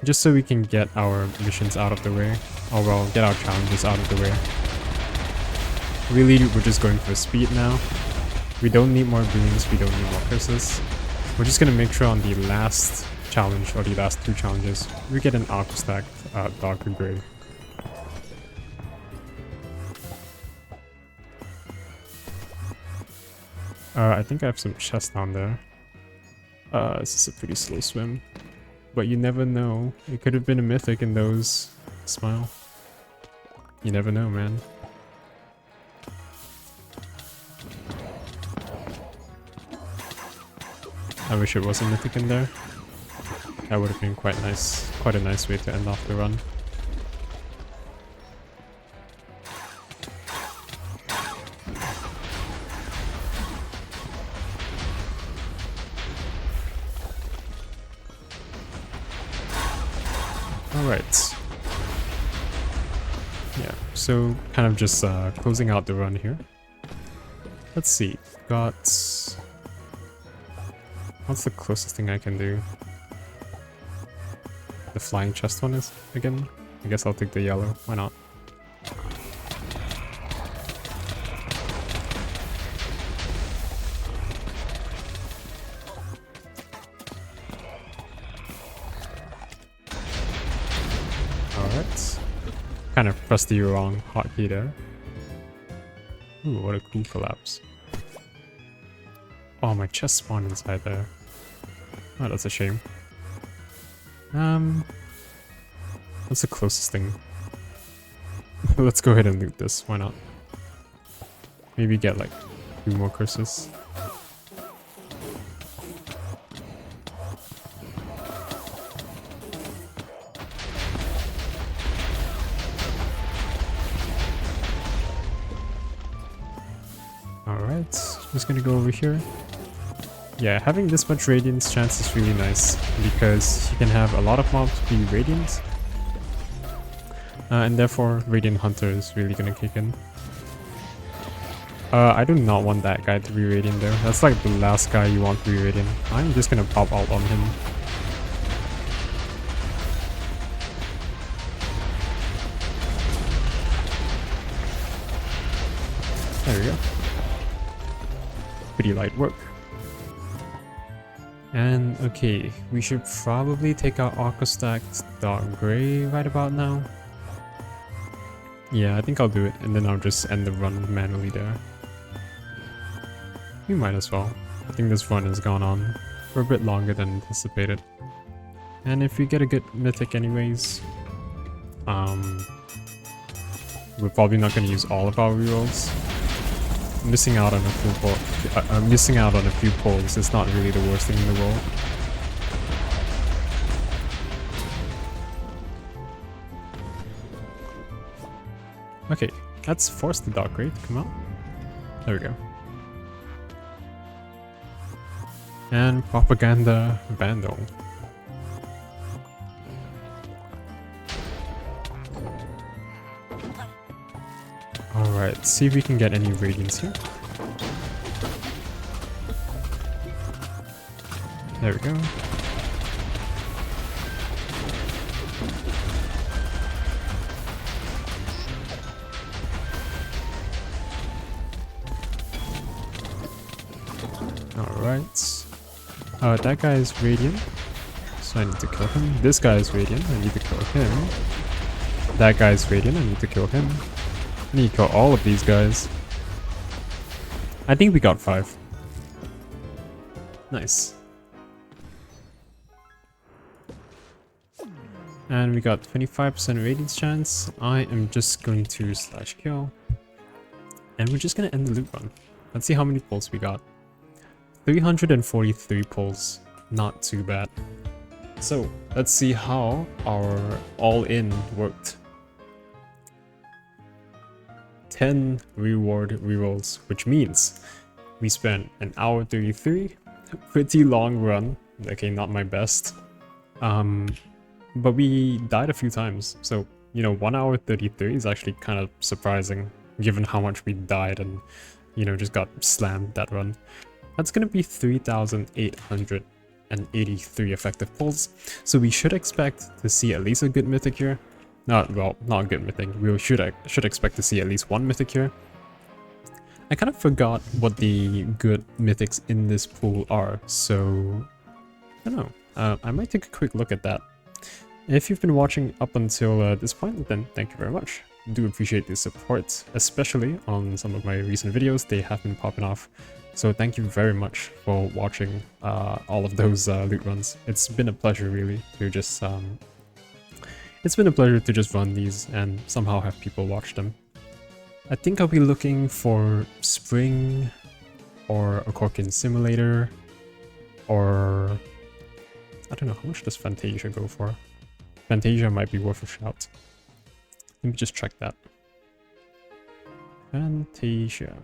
just so we can get our missions out of the way, or well, get our challenges out of the way. Really, we're just going for speed now. We don't need more beams, we don't need more curses. We're just gonna make sure on the last challenge, or the last two challenges, we get an archetype darker gray. I think I have some chests down there. This is a pretty slow swim. But you never know. It could have been a mythic in those. Smile. You never know, man. I wish it was a mythic in there. That would have been quite nice. Quite a nice way to end off the run. Alright. Yeah, so kind of just closing out the run here. Let's see. Got... What's the closest thing I can do? The flying chest one is, again? I guess I'll take the yellow. Why not? Alright. Kind of pressed the wrong hotkey there. Ooh, what a cool collapse. Oh, my chest spawned inside there. Oh, that's a shame. What's the closest thing? Let's go ahead and loot this, why not? Maybe get like 2 more curses. Alright, just gonna go over here. Yeah, having this much radiance chance is really nice, because you can have a lot of mobs be radiant. And therefore, Radiant Hunter is really gonna kick in. I do not want that guy to be radiant though. That's like the last guy you want to be radiant. I'm just gonna pop out on him. There we go. Pretty light work. And okay, we should probably take our archetype dark gray right about now. Yeah, I think I'll do it, and then I'll just end the run manually there. We might as well. I think this run has gone on for a bit longer than anticipated. And if we get a good mythic anyways, we're probably not going to use all of our rerolls. Missing out on a full pull, missing out on a few pulls is not really the worst thing in the world. Okay, let's force the dark gray to come out. There we go. And propaganda vandal. Alright, see if we can get any radiance here. There we go. Alright. That guy is radiant, so I need to kill him. This guy is radiant, I need to kill him. That guy is radiant, I need to kill him. I need to kill all of these guys. I think we got 5. Nice. And we got 25% radiance chance. I am just going to slash kill. And we're just going to end the loot run. Let's see how many pulls we got. 343 pulls. Not too bad. So, let's see how our all-in worked. 10 reward rerolls, which means we spent an hour 33. Pretty long run. Okay, not my best. But we died a few times. So, you know, 1 hour 33 is actually kind of surprising, given how much we died and, you know, just got slammed that run. That's gonna be 3,883 effective pulls. So we should expect to see at least a good mythic here. Not good mythic. We should expect to see at least one mythic here. I kind of forgot what the good mythics in this pool are, so I don't know. I might take a quick look at that. If you've been watching up until this point, then thank you very much. I do appreciate the support, especially on some of my recent videos. They have been popping off. So thank you very much for watching all of those loot runs. It's been a pleasure, really, to just run these and somehow have people watch them. I think I'll be looking for Spring or a Corkin Simulator, or I don't know, how much does Fantasia go for? Fantasia might be worth a shout. Let me just check that. Fantasia.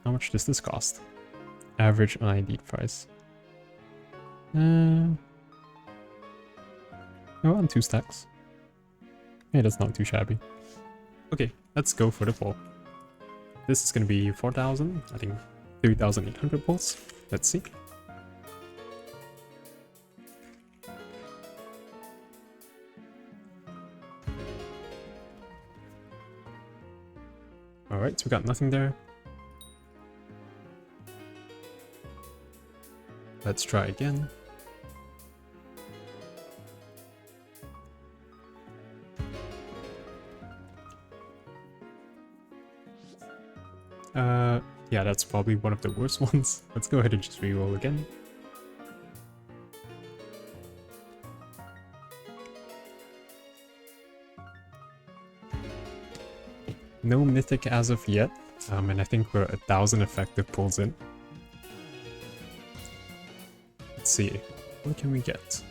How much does this cost? Average ID price. Around 2 stacks. Hey, that's not too shabby. Okay, let's go for the pull. This is gonna be 4,000, I think 3,800 pulls. Let's see. Alright, so we got nothing there. Let's try again. Yeah, that's probably one of the worst ones. Let's go ahead and just reroll again. No mythic as of yet, and I think we're 1,000 effective pulls in. Let's see, what can we get?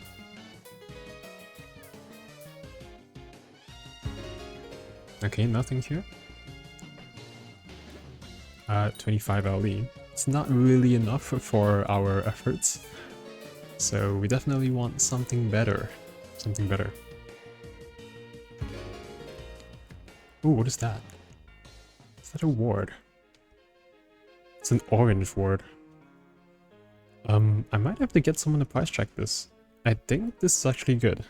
Okay, nothing here. 25 LE. It's not really enough for our efforts, so we definitely want something better. Something better. Ooh, what is that? Is that a ward? It's an orange ward. I might have to get someone to price check this. I think this is actually good.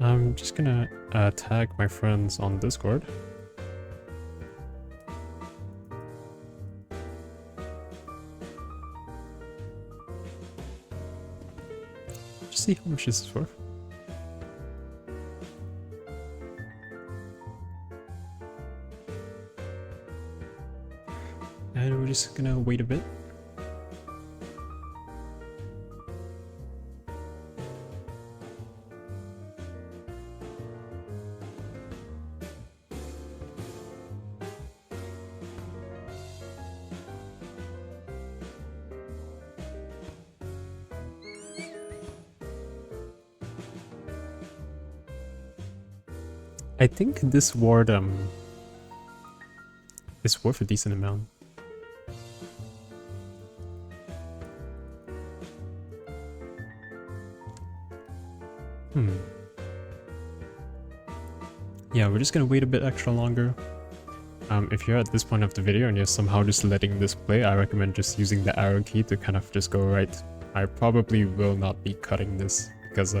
I'm just gonna tag my friends on Discord. Just see how much this is worth. And we're just gonna wait a bit. I think this ward is worth a decent amount. Yeah, we're just gonna wait a bit extra longer. If you're at this point of the video and you're somehow just letting this play, I recommend just using the arrow key to kind of just go right. I probably will not be cutting this because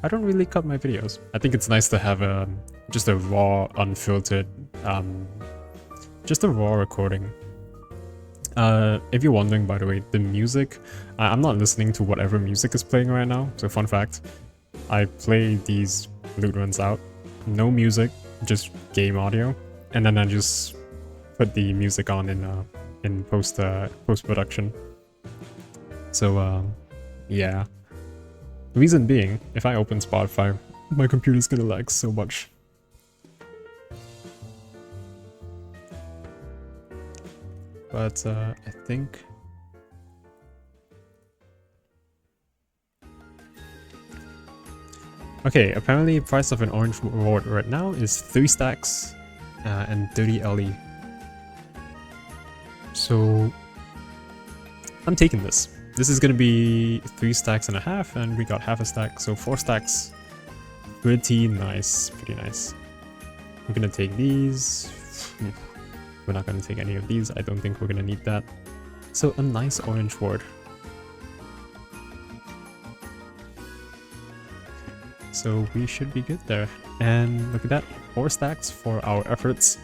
I don't really cut my videos. I think it's nice to have just a raw, unfiltered, just a raw recording. If you're wondering, by the way, the music, I'm not listening to whatever music is playing right now. So fun fact, I play these loot runs out, no music, just game audio, and then I just put the music on in post production. So yeah. Reason being, if I open Spotify, my computer's gonna lag so much. But I think... Okay, apparently price of an orange reward right now is 3 stacks and 30 LE. So I'm taking this. This is gonna be 3 stacks and a half, and we got half a stack, so 4 stacks. Pretty nice, pretty nice. I'm gonna take these. We're not gonna take any of these. I don't think we're gonna need that. So a nice orange ward. So we should be good there. And look at that, 4 stacks for our efforts.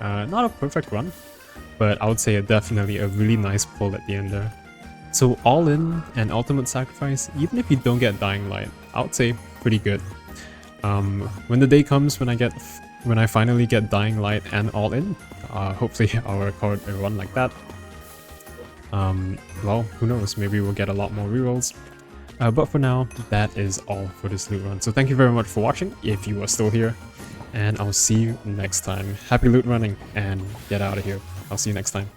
Not a perfect run, but I would say definitely a really nice pull at the end there. So all in and ultimate sacrifice, even if you don't get Dying Light, I would say pretty good. When the day comes when I finally get Dying Light and all in, hopefully I'll record a run like that. Well, who knows, maybe we'll get a lot more rerolls. But for now, that is all for this loot run. So thank you very much for watching, if you are still here, and I'll see you next time. Happy loot running, and get out of here. I'll see you next time.